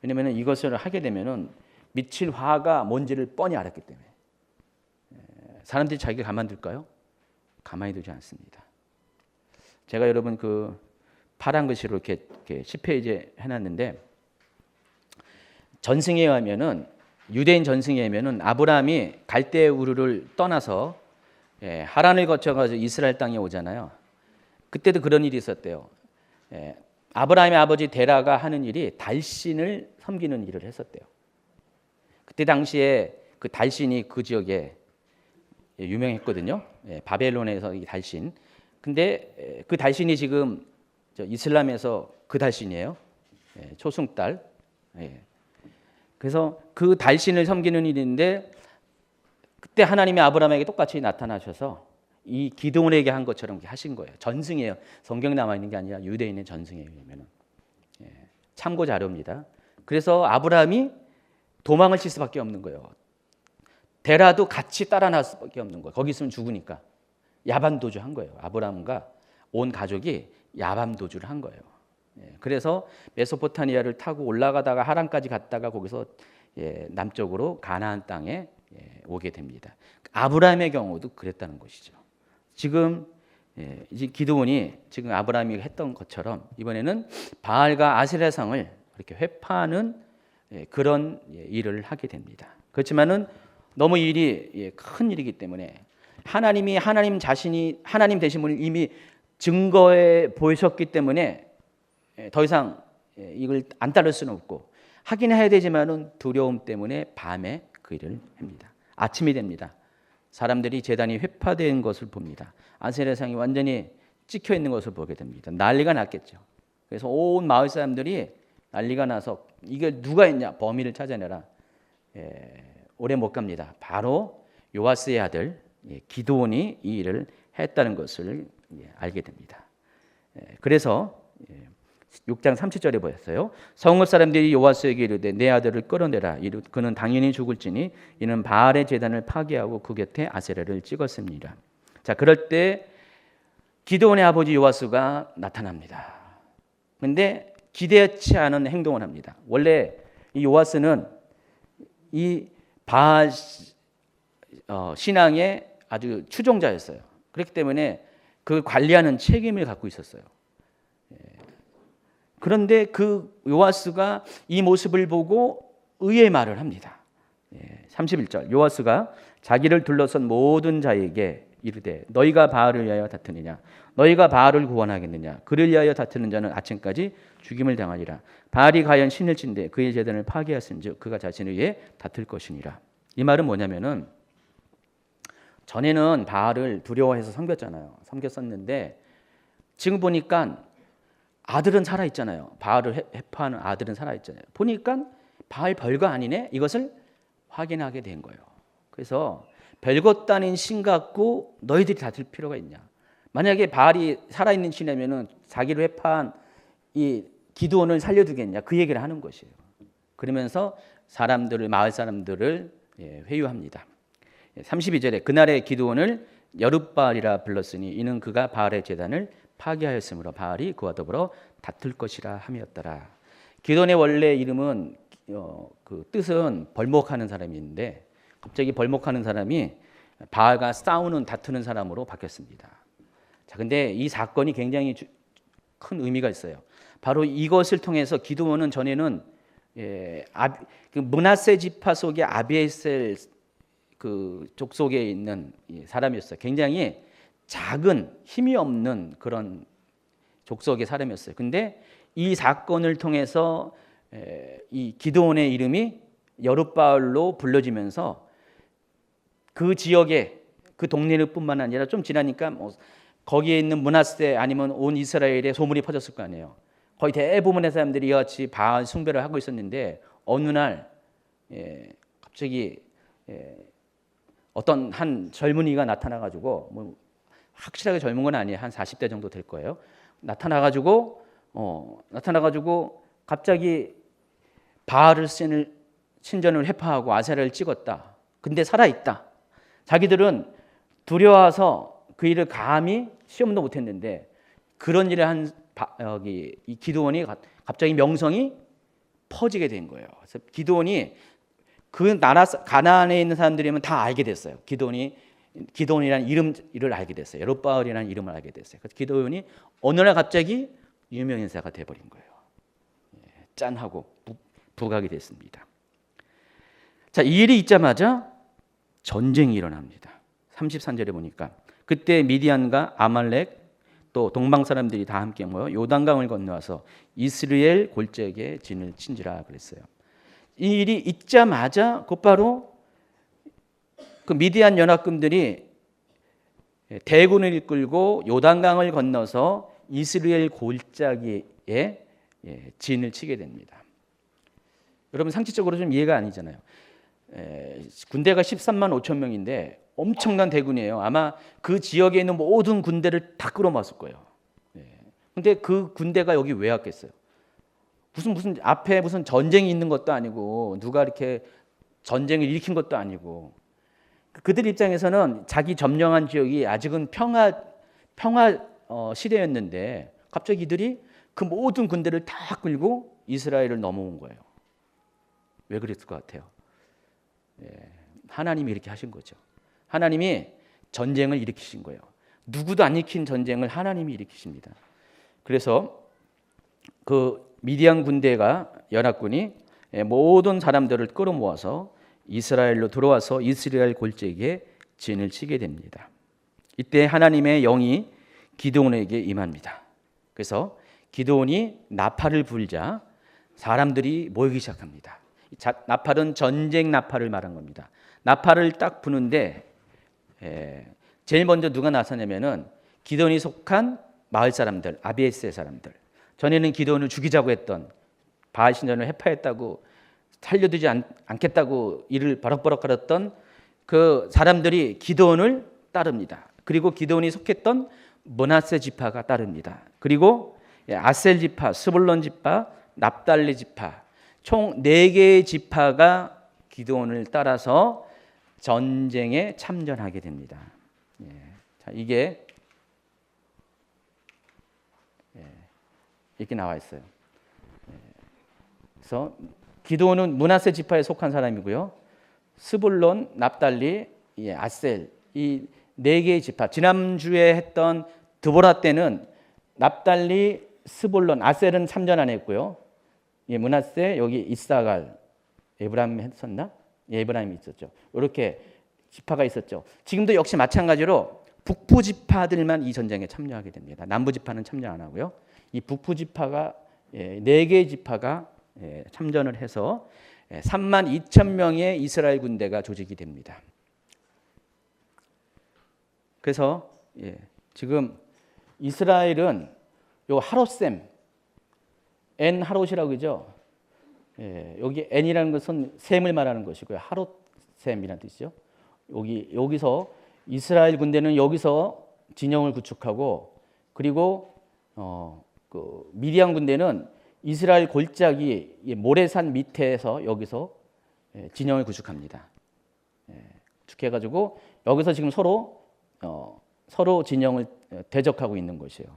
왜냐하면 이것을 하게 되면은 미칠 화가 뭔지를 뻔히 알았기 때문에. 사람들이 자기가 가만둘까요? 가만히 두지 않습니다. 제가 여러분 그 파란 글씨로 이렇게 10페이지에 해놨는데, 전승에 의하면은, 유대인 전승에 의하면은 아브라함이 갈대 우르를 떠나서 하란을 거쳐가지고 이스라엘 땅에 오잖아요. 그때도 그런 일이 있었대요. 아브라함의 아버지 데라가 하는 일이 달신을 섬기는 일을 했었대요. 그때 당시에 그 달신이 그 지역에 유명했거든요. 바벨론에서 이 달신. 근데 그 달신이 지금 이슬람에서 그 달신이에요. 초승달. 그래서 그 달신을 섬기는 일인데, 그때 하나님이 아브라함에게 똑같이 나타나셔서 이 기드온에게 한 것처럼 하신 거예요. 전승이에요. 성경에 남아 있는 게 아니라 유대인의 전승이에요. 참고 자료입니다. 그래서 아브라함이 도망을 칠 수밖에 없는 거예요. 데라도 같이 따라 나올 수밖에 없는 거예요. 거기 있으면 죽으니까. 야반도주 한 거예요. 아브라함과 온 가족이 야반도주를 한 거예요. 그래서 메소포타미아를 타고 올라가다가 하란까지 갔다가 거기서 남쪽으로 가나안 땅에 오게 됩니다. 아브라함의 경우도 그랬다는 것이죠. 지금 이제 기드온이 지금 아브라함이 했던 것처럼 이번에는 바알과 아세라상을 이렇게 회파하는 그런 일을 하게 됩니다. 그렇지만은 너무 일이 큰 일이기 때문에 하나님이 하나님 자신이 하나님 되신 분을 이미 증거해 보이셨기 때문에 더 이상 이걸 안 따를 수는 없고 하긴 해야 되지만은 두려움 때문에 밤에 그 일을 합니다. 아침이 됩니다. 사람들이 제단이 회파된 것을 봅니다. 아세라상이 완전히 찍혀 있는 것을 보게 됩니다. 난리가 났겠죠. 그래서 온 마을 사람들이 난리가 나서 이게 누가 했냐 범인을 찾아내라. 오래 못 갑니다. 바로 요아스의 아들 기드온이 이 일을 했다는 것을 알게 됩니다. 그래서 6장 30절에 보였어요. 성읍 사람들이 요아스에게 이르되 내 아들을 끌어내라. 그는 당연히 죽을지니 이는 바알의 제단을 파괴하고 그 곁에 아세라를 찍었습니다. 자, 그럴 때 기드온의 아버지 요아스가 나타납니다. 그런데 기대치 않은 행동을 합니다. 원래 이 요아스는 이 바알 신앙의 아주 추종자였어요. 그렇기 때문에 그 관리하는 책임을 갖고 있었어요. 그런데 그 요아스가 이 모습을 보고 의의 말을 합니다. 31절 요아스가 자기를 둘러선 모든 자에게 이르되 너희가 바알을 위하여 다투느냐 너희가 바알을 구원하겠느냐 그를 위하여 다투는 자는 아침까지 죽임을 당하리라. 바알이 과연 신일진데 그의 제단을 파괴하신즉 그가 자신을 위해 다툴 것이니라. 이 말은 뭐냐면은 전에는 바알을 두려워해서 섬겼었는데 지금 보니까 아들은 살아있잖아요. 바알을 해파하는 아들은 살아있잖아요. 보니까 바알 별거 아니네. 이것을 확인하게 된 거예요. 그래서 별것 아닌 신 갖고 너희들이 다툴 필요가 있냐. 만약에 바알이 살아있는 신이면은 자기를 회파한 이 기드온을 살려두겠냐. 그 얘기를 하는 것이에요. 그러면서 마을 사람들을 회유합니다. 32절에 그날의 기드온을 여룻바알이라 불렀으니 이는 그가 바알의 제단을 파괴하였으므로 바알이 그와 더불어 다툴 것이라 함이었더라. 기드온의 원래 이름은 그 뜻은 벌목하는 사람인데 갑자기 벌목하는 사람이 바알과 다투는 사람으로 바뀌었습니다. 자, 근데 이 사건이 굉장히 큰 의미가 있어요. 바로 이것을 통해서 기드온은 전에는 그 므낫세 지파 속의 아비에셀 그 족속에 있는 사람이었어요. 굉장히 작은 힘이 없는 그런 족속의 사람이었어요. 근데 이 사건을 통해서 이 기드온의 이름이 여룻바알로 불려지면서 그 지역에 그 동네를 뿐만 아니라 좀 지나니까 거기에 있는 므낫세 아니면 온 이스라엘에 소문이 퍼졌을 거 아니에요. 거의 대부분의 사람들이 이같이 바알 숭배를 하고 있었는데 어느 날 갑자기 어떤 한 젊은이가 나타나가지고 확실하게 젊은 건 아니에요. 한 40대 정도 될 거예요. 나타나가지고 갑자기 바알을 신전을 회파하고 아세라를 찍었다. 근데 살아있다. 자기들은 두려워서 그 일을 감히 시험도 못했는데 그런 일을 한 이 기드온이 갑자기 명성이 퍼지게 된 거예요. 그래서 기드온이 그 나라 가나안에 있는 사람들이면 다 알게 됐어요. 기드온이라는 이름을 알게 됐어요. 여룻바알이라는 이름을 알게 됐어요. 그래서 기드온이 어느 날 갑자기 유명 인사가 돼버린 거예요. 짠하고 부각이 됐습니다. 자, 이 일이 있자마자 전쟁이 일어납니다. 33절에 보니까 그때 미디안과 아말렉 또 동방 사람들이 다 함께 모여 요단강을 건너와서 이스라엘 골짜기에 진을 친지라 그랬어요. 이 일이 있자마자 곧바로 그 미디안 연합군들이 대군을 이끌고 요단강을 건너서 이스라엘 골짜기에 진을 치게 됩니다. 여러분 상식적으로 좀 이해가 아니잖아요. 군대가 13만 5천 명인데 엄청난 대군이에요. 아마 그 지역에 있는 모든 군대를 다 끌어모았을 거예요. 근데 그 군대가 여기 왜 왔겠어요? 무슨 앞에 무슨 전쟁이 있는 것도 아니고 누가 이렇게 전쟁을 일으킨 것도 아니고 그들 입장에서는 자기 점령한 지역이 아직은 평화 시대였는데 갑자기 이들이 그 모든 군대를 다 끌고 이스라엘을 넘어온 거예요. 왜 그랬을 것 같아요? 하나님이 이렇게 하신 거죠. 하나님이 전쟁을 일으키신 거예요. 누구도 안 일으킨 전쟁을 하나님이 일으키십니다. 그래서 그 미디안 군대가 연합군이 모든 사람들을 끌어모아서 이스라엘로 들어와서 이스라엘 골짜기에 진을 치게 됩니다. 이때 하나님의 영이 기드온에게 임합니다. 그래서 기드온이 나팔을 불자 사람들이 모이기 시작합니다. 나팔은 전쟁 나팔을 말한 겁니다. 나팔을 딱 부는데 제일 먼저 누가 나서냐면은 기드온이 속한 마을 사람들, 아비에스의 사람들. 전에는 기드온을 죽이자고 했던, 바알 신전을 해파했다고, 살려두지 않겠다고 이를 버럭버럭 거렸던 그 사람들이 기드온을 따릅니다. 그리고 기드온이 속했던 므낫세 지파가 따릅니다. 그리고 아셀 지파, 스불론 지파, 납달리 지파, 총 4개의 지파가 기드온을 따라서 전쟁에 참전하게 됩니다. 자, 이게 이렇게 나와 있어요. 그래서 기드온은 므낫세 지파에 속한 사람이고요. 스불론, 납달리, 아셀, 이 4개의 지파. 지난주에 했던 드보라 때는 납달리, 스불론, 아셀은 참전 안 했고요. 므낫세, 여기 이사갈, 에브라임 했었나? 에브라임이 있었죠. 이렇게 지파가 있었죠. 지금도 역시 마찬가지로 북부 지파들만 이 전쟁에 참여하게 됩니다. 남부 지파는 참여 안 하고요. 이 북부 지파가 4개의 지파가 참전을 해서 32,000명의 이스라엘 군대가 조직이 됩니다. 그래서 지금 이스라엘은 요 하롯셈, 엔 하롯이라고 그러죠. 여기 엔이라는 것은 셈을 말하는 것이고요. 하롯셈이라는 뜻이죠. 여기서 이스라엘 군대는 여기서 진영을 구축하고, 그리고 그 미디안 군대는 이스라엘 골짜기 모래산 밑에서 여기서 진영을 구축합니다. 구축해가지고 여기서 지금 서로 진영을 대적하고 있는 것이에요.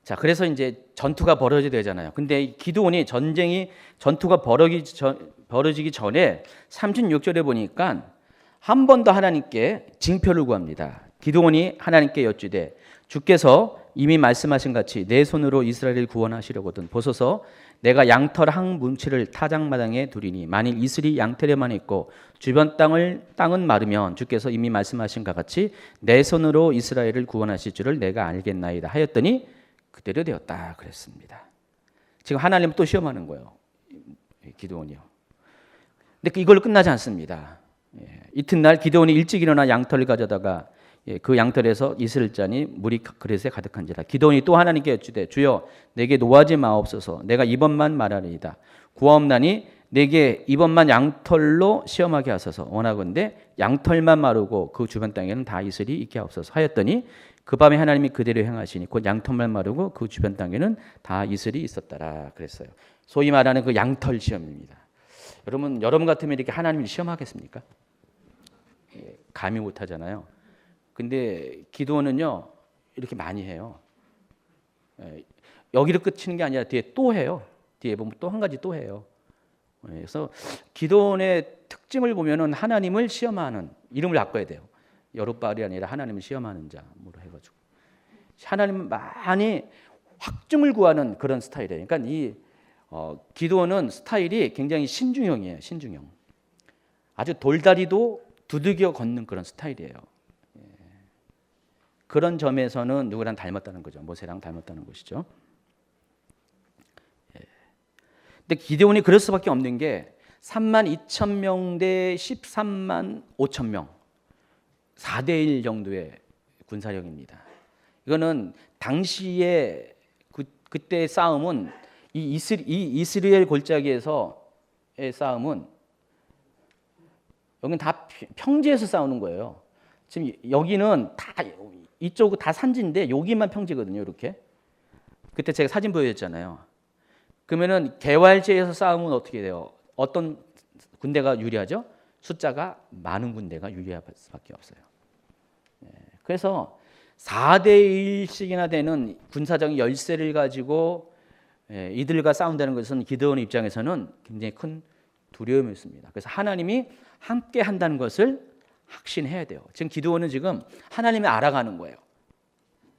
자, 그래서 이제 전투가 벌어지게 되잖아요. 근데 기드온이 전투가 벌어지기 전에 36절에 보니까 한 번 더 하나님께 징표를 구합니다. 기드온이 하나님께 여쭈되 주께서 이미 말씀하신 같이 내 손으로 이스라엘을 구원하시려거든 보소서 내가 양털 한 뭉치를 타작마당에 두리니 만일 이슬이 양털에만 있고 주변 땅은 마르면 주께서 이미 말씀하신 것 같이 내 손으로 이스라엘을 구원하실 줄을 내가 알겠나이다 하였더니 그대로 되었다 그랬습니다. 지금 하나님 또 시험하는 거예요. 기드온이요. 근데 이걸로 끝나지 않습니다. 이튿날 기드온이 일찍 일어나 양털을 가져다가 그 양털에서 이슬을 짜니 물이 그릇에 가득한지라. 기드온이 또 하나님께 여쭈되 주여 내게 노하지 마옵소서 내가 이번만 말하리이다. 구하옵나니 내게 이번만 양털로 시험하게 하소서. 원하건대 양털만 마르고 그 주변 땅에는 다 이슬이 있게 하옵소서 하였더니 그 밤에 하나님이 그대로 행하시니 곧 양털만 마르고 그 주변 땅에는 다 이슬이 있었더라 그랬어요. 소위 말하는 그 양털 시험입니다. 여러분 같으면 이렇게 하나님을 시험하겠습니까? 감히 못하잖아요. 근데 기도는요 이렇게 많이 해요. 여기로 끝이는 게 아니라 뒤에 또 해요. 뒤에 보면 또 한 가지 또 해요. 그래서 기도의 특징을 보면은 하나님을 시험하는, 이름을 바꿔야 돼요. 여룻바알이 아니라 하나님을 시험하는 자로 해가지고 하나님은 많이 확증을 구하는 그런 스타일이에요. 그러니까 이 기도는 스타일이 굉장히 신중형이에요. 신중형. 아주 돌다리도 두들겨 걷는 그런 스타일이에요. 그런 점에서는 누구랑 닮았다는 거죠. 모세랑 닮았다는 것이죠. 근데 기드온이 그럴 수밖에 없는 게 32,000명 대 13만 5,000명 4대1 정도의 군사력입니다. 이거는 당시에 그때의 싸움은 이 이스라엘 골짜기에서의 싸움은 여기는 다 평지에서 싸우는 거예요. 지금 여기는 다 이쪽은 다 산지인데 여기만 평지거든요. 이렇게. 그때 제가 사진 보여줬잖아요. 그러면은 개활지에서 싸우면 어떻게 돼요? 어떤 군대가 유리하죠? 숫자가 많은 군대가 유리할 수밖에 없어요. 그래서 4대 1씩이나 되는 군사적 열세를 가지고 이들과 싸운다는 것은 기드온 입장에서는 굉장히 큰 두려움이었습니다. 그래서 하나님이 함께 한다는 것을 확신해야 돼요. 지금 기드온은 지금 하나님을 알아가는 거예요.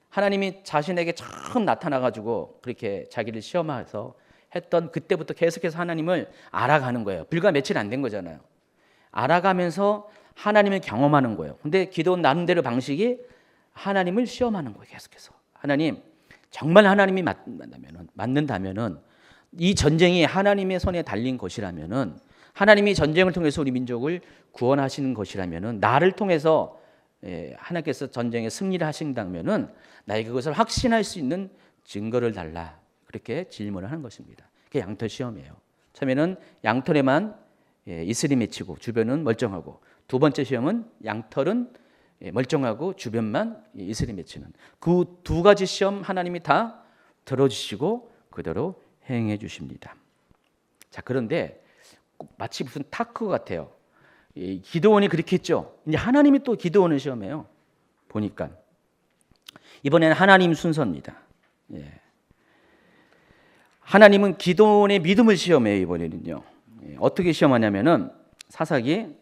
하나님이 자신에게 처음 나타나가지고 그렇게 자기를 시험해서 했던 그때부터 계속해서 하나님을 알아가는 거예요. 불과 며칠 안 된 거잖아요. 알아가면서 하나님을 경험하는 거예요. 근데 기도원 나름대로 방식이 하나님을 시험하는 거예요. 계속해서. 하나님, 정말 하나님이 맞는다면은 이 전쟁이 하나님의 손에 달린 것이라면은 하나님이 전쟁을 통해서 우리 민족을 구원하시는 것이라면은 나를 통해서 하나님께서 전쟁에 승리를 하신다면은 나에게 그것을 확신할 수 있는 증거를 달라. 그렇게 질문을 하는 것입니다. 그게 양털 시험이에요. 처음에는 양털에만 이슬이 맺히고 주변은 멀쩡하고, 두 번째 시험은 양털은 멀쩡하고 주변만 이슬이 맺히는 그 두 가지 시험 하나님이 다 들어주시고 그대로 행해 주십니다. 자, 그런데 마치 무슨 타크 같아요. 기드온이 그렇게 했죠. 이제 하나님이 또 기드온을 시험해요. 보니까 이번에는 하나님 순서입니다. 하나님은 기드온의 믿음을 시험해요. 이번에는요. 어떻게 시험하냐면은 사사기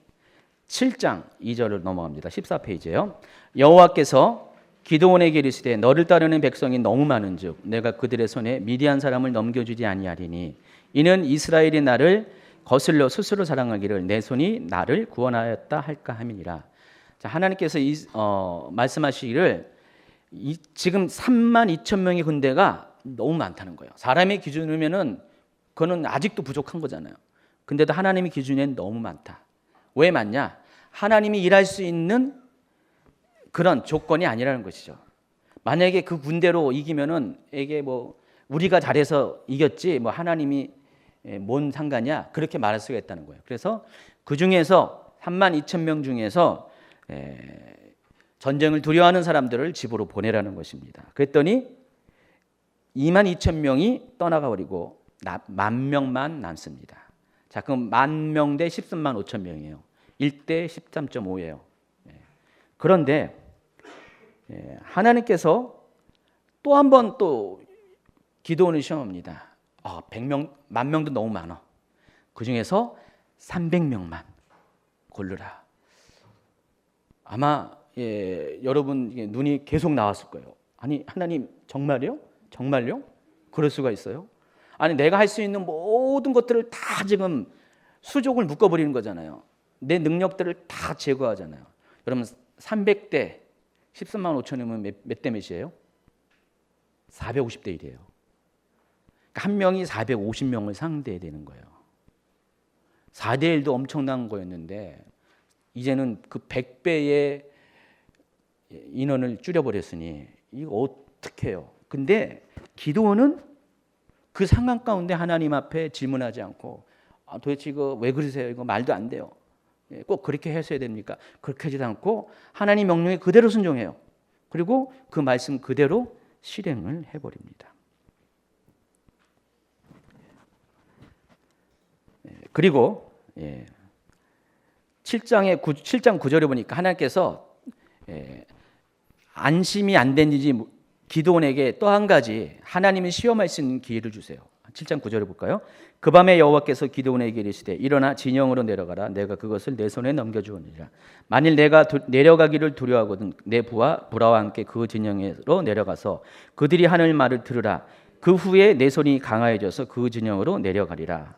7장 2절을 넘어갑니다. 14페이지예요. 여호와께서 기드온에게 이르시되 너를 따르는 백성이 너무 많은즉 내가 그들의 손에 미디안 사람을 넘겨주지 아니하리니 이는 이스라엘이 나를 거슬려 스스로 자랑하기를 내 손이 나를 구원하였다 할까 함이니라. 자, 하나님께서 말씀하시기를 지금 3만 2천 명의 군대가 너무 많다는 거예요. 사람의 기준이면은 그거는 아직도 부족한 거잖아요. 근데도 하나님의 기준에는 너무 많다. 왜 많냐? 하나님이 일할 수 있는 그런 조건이 아니라는 것이죠. 만약에 그 군대로 이기면은 이게 뭐 우리가 잘해서 이겼지 뭐 하나님이 뭔 상관이야? 그렇게 말할 수가 있다는 거예요. 그래서 그 중에서 3만 2천 명 중에서 전쟁을 두려워하는 사람들을 집으로 보내라는 것입니다. 그랬더니 2만 2천 명이 떠나가 버리고 10,000명만 남습니다. 자, 그럼 10,000명 대 13만 5천 명이에요. 1대 13.5예요. 그런데 하나님께서 또 한 번 또 기드온을 시험합니다. 100명, 10,000명도 너무 많아. 그 중에서 300명만 고르라. 아마 여러분 눈이 계속 나왔을 거예요. 아니 하나님 정말요? 정말요? 그럴 수가 있어요? 아니 내가 할 수 있는 모든 것들을 다 지금 수족을 묶어버리는 거잖아요. 내 능력들을 다 제거하잖아요. 여러분 300대 13만 5천이면 몇 대 몇이에요? 450대 1이에요. 한 명이 450명을 상대해야 되는 거예요. 4대 1도 엄청난 거였는데 이제는 그 100배의 인원을 줄여버렸으니 이거 어떻게 해요? 근데 기드온은 그 상황 가운데 하나님 앞에 질문하지 않고 도대체 이거 왜 그러세요? 이거 말도 안 돼요. 꼭 그렇게 하셔야 됩니까? 그렇게 하지도 않고 하나님 명령에 그대로 순종해요. 그리고 그 말씀 그대로 실행을 해버립니다. 그리고 7장 9절에 보니까 하나님께서 안심이 안 된지 기드온에게 또 한 가지 하나님을 시험할 수 있는 기회를 주세요. 7장 9절을 볼까요? 그 밤에 여호와께서 기드온에게 이르시되 일어나 진영으로 내려가라. 내가 그것을 내 손에 넘겨주었느니라. 만일 내가 내려가기를 두려워하거든 내 부하와 함께 그 진영으로 내려가서 그들이 하는 말을 들으라. 그 후에 내 손이 강하여져서 그 진영으로 내려가리라.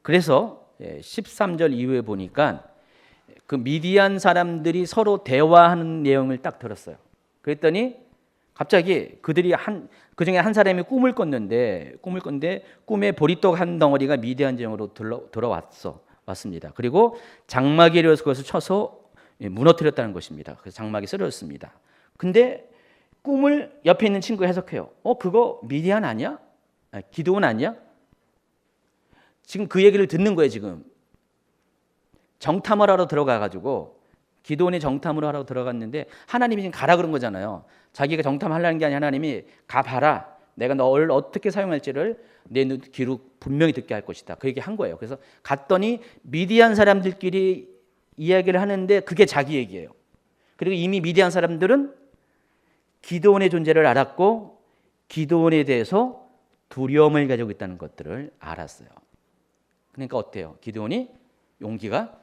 그래서 13절 이후에 보니까 그 미디안 사람들이 서로 대화하는 내용을 딱 들었어요. 그랬더니 갑자기 그들이 그 중에 한 사람이 꿈을 꿨는데 꿈에 보리떡 한 덩어리가 미디안 지역으로 왔습니다. 그리고 장막이 이르러서 그것을 쳐서 무너뜨렸다는 것입니다. 그래서 장막이 쓰러졌습니다. 근데 꿈을 옆에 있는 친구가 해석해요. 그거 미디안 아니야? 기드온 아니야? 지금 그 얘기를 듣는 거예요. 지금 정탐을 하러 들어가가지고 기드온이 정탐을 하러 들어갔는데 하나님이 지금 가라 그런 거잖아요. 자기가 정탐하려는 게 아니라 하나님이 가봐라. 내가 너를 어떻게 사용할지를 내 귀로 분명히 듣게 할 것이다. 그 얘기 한 거예요. 그래서 갔더니 미디안 사람들끼리 이야기를 하는데 그게 자기 얘기예요. 그리고 이미 미디안 사람들은 기드온의 존재를 알았고 기드온에 대해서 두려움을 가지고 있다는 것들을 알았어요. 그러니까 어때요? 기드온이 용기가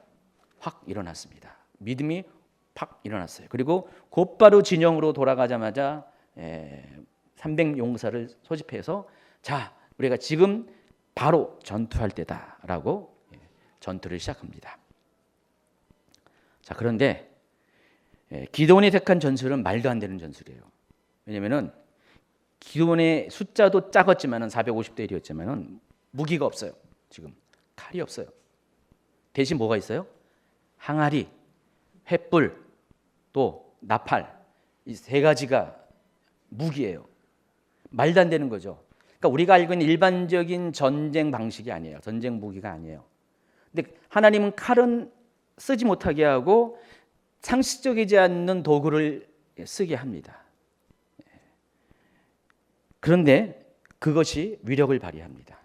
확 일어났습니다. 믿음이 팍 일어났어요. 그리고 곧바로 진영으로 돌아가자마자 300용사를 소집해서 자, 우리가 지금 바로 전투할 때다라고 전투를 시작합니다. 자, 그런데 기드온이 택한 전술은 말도 안 되는 전술이에요. 왜냐면은 기드온의 숫자도 작았지만은 450대 1이었지만은 무기가 없어요. 지금 칼이 없어요. 대신 뭐가 있어요? 항아리, 횃불, 또 나팔, 이 세 가지가 무기예요. 말도 안 되는 거죠. 그러니까 우리가 알고 있는 일반적인 전쟁 방식이 아니에요. 전쟁 무기가 아니에요. 근데 하나님은 칼은 쓰지 못하게 하고 상식적이지 않는 도구를 쓰게 합니다. 그런데 그것이 위력을 발휘합니다.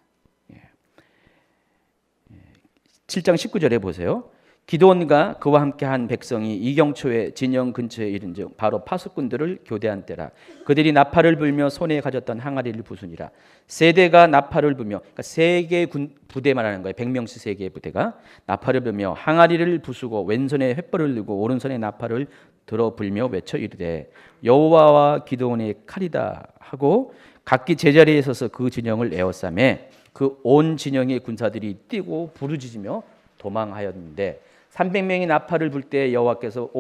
7장 19절에 보세요. 기드온과 그와 함께한 백성이 이경초의 진영 근처에 이른즉 바로 파수꾼들을 교대한 때라. 그들이 나팔을 불며 손에 가졌던 항아리를 부수니라. 세대가 나팔을 불며, 그러니까 세 개의 부대 말하는 거예요. 100명씩 세 개의 부대가 나팔을 불며 항아리를 부수고 왼손에 횃불을 들고 오른손에 나팔을 들어 불며 외쳐 이르되 여호와와 기드온의 칼이다 하고 각기 제자리에 서서 그 진영을 에워싸매 그 온 진영의 군사들이 뛰고 부르짖으며 도망하였는데 300명이 나팔을 불 때 여호와께서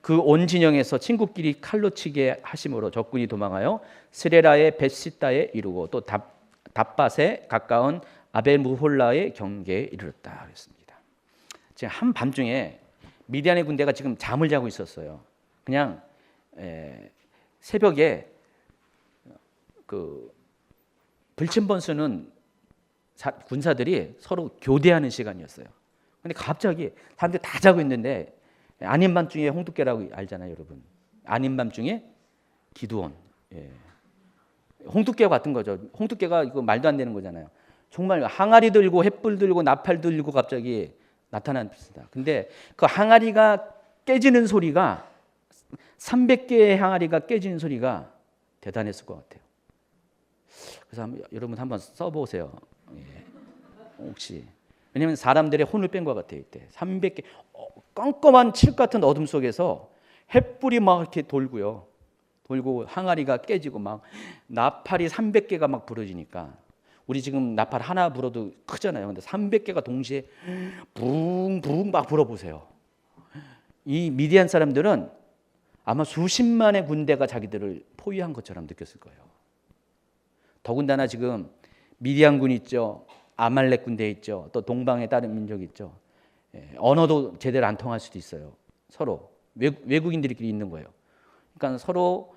그 온 진영에서 친구끼리 칼로 치게 하심으로 적군이 도망하여 스레라의 벳시다에 이르고 또 답밭에 가까운 아벨무홀라의 경계에 이르렀다 그랬습니다. 지금 한밤중에 미디안의 군대가 지금 잠을 자고 있었어요. 그냥 새벽에 그 불침번 쓰는 군사들이 서로 교대하는 시간이었어요. 근데 갑자기 사람들이 다 자고 있는데 아닌 밤중에 홍두깨라고 알잖아요, 여러분. 아닌 밤중에 기드온. 홍두깨와 같은 거죠. 홍두깨가 이거 말도 안 되는 거잖아요. 정말 항아리 들고 횃불 들고 나팔 들고 갑자기 나타났습니다. 근데 그 항아리가 깨지는 소리가 300개의 항아리가 깨지는 소리가 대단했을 것 같아요. 그래서 여러분 한번 써보세요. 혹시 왜냐하면 사람들의 혼을 뺀 것 같아요. 이때 300개 껌껌한 칠 같은 어둠 속에서 횃불이 막 이렇게 돌고요. 돌고 항아리가 깨지고 막 나팔이 300개가 막 부러지니까 우리 지금 나팔 하나 불어도 크잖아요. 근데 300개가 동시에 붕붕 막 불어보세요. 이 미디안 사람들은 아마 수십만의 군대가 자기들을 포위한 것처럼 느꼈을 거예요. 더군다나 지금 미디안군 있죠. 아말렉 군대 있죠. 또 동방의 다른 민족이 있죠. 언어도 제대로 안 통할 수도 있어요. 서로 외국인들끼리 있는 거예요. 그러니까 서로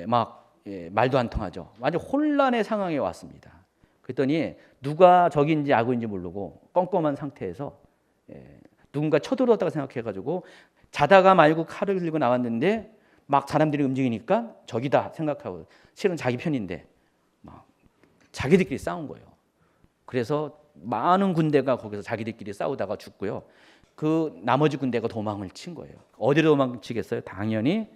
막 말도 안 통하죠. 완전 혼란의 상황에 왔습니다. 그랬더니 누가 적인지 악인지 모르고 껌껌한 상태에서 누군가 쳐들어왔다고 생각해가지고 자다가 말고 칼을 들고 나왔는데 막 사람들이 움직이니까 적이다 생각하고 실은 자기 편인데 막 자기들끼리 싸운 거예요. 그래서 많은 군대가 거기서 자기들끼리 싸우다가 죽고요. 그 나머지 군대가 도망을 친 거예요. 어디로 도망치겠어요? 당연히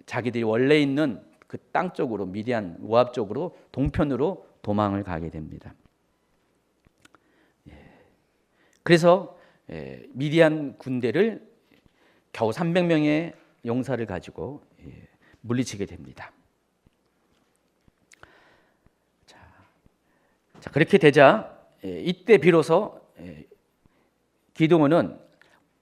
자기들이 원래 있는 그 땅 쪽으로 미디안 모압 쪽으로 동편으로 도망을 가게 됩니다. 그래서 미디안 군대를 겨우 300명의 용사를 가지고 물리치게 됩니다. 자, 그렇게 되자 이때 비로소 기드온은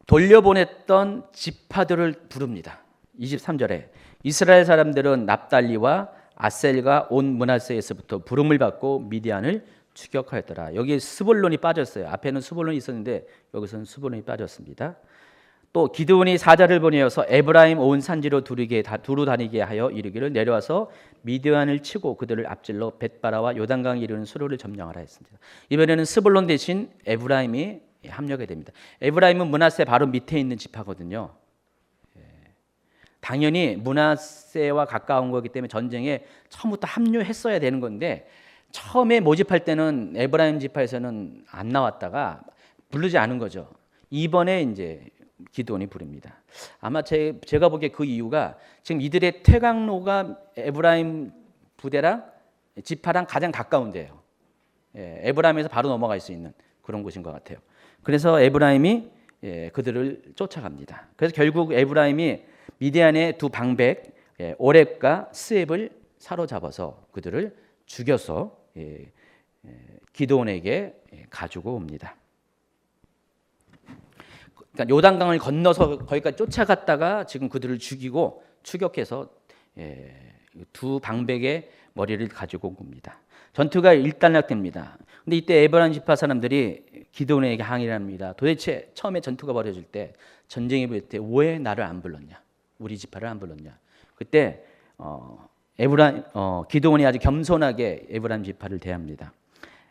돌려보냈던 지파들을 부릅니다. 23절에 이스라엘 사람들은 납달리와 아셀과 온 므낫세에서부터 부름을 받고 미디안을 추격하였더라. 여기에 스볼론이 빠졌어요. 앞에는 스볼론이 있었는데 여기서는 스볼론이 빠졌습니다. 또 기드온이 사자를 보내어서 에브라임 온 산지로 두루 다니게 하여 이르기를 내려와서 미디안을 치고 그들을 앞질러 벳바라와 요단강에 이르는 수로를 점령하라 했습니다. 이번에는 스볼론 대신 에브라임이 합류하게 됩니다. 에브라임은 므낫세 바로 밑에 있는 지파거든요. 당연히 므낫세와 가까운 거기 때문에 전쟁에 처음부터 합류했어야 되는 건데 처음에 모집할 때는 에브라임 지파에서는 안 나왔다가 부르지 않은 거죠. 이번에 이제 기드온이 부릅니다. 아마 제가 보기에 그 이유가 지금 이들의 퇴각로가 에브라임 부대랑 지파랑 가장 가까운 데예요. 에브라임에서 바로 넘어갈 수 있는 그런 곳인 것 같아요. 그래서 에브라임이 그들을 쫓아갑니다. 그래서 결국 에브라임이 미디안의 두 방백 오렙과 스앱을 사로잡아서 그들을 죽여서 기드온에게 가지고 옵니다. 그러니까 요단강을 건너서 거기까지 쫓아갔다가 지금 그들을 죽이고 추격해서 두 방백의 머리를 가지고 온 겁니다. 전투가 일단락됩니다. 근데 이때 에브라임 지파 사람들이 기드온에게 항의를 합니다. 도대체 처음에 전투가 벌어질 때, 전쟁이 벌어질 때 왜 나를 안 불렀냐? 우리 지파를 안 불렀냐? 그때 기드온이 아주 겸손하게 에브라임 지파를 대합니다.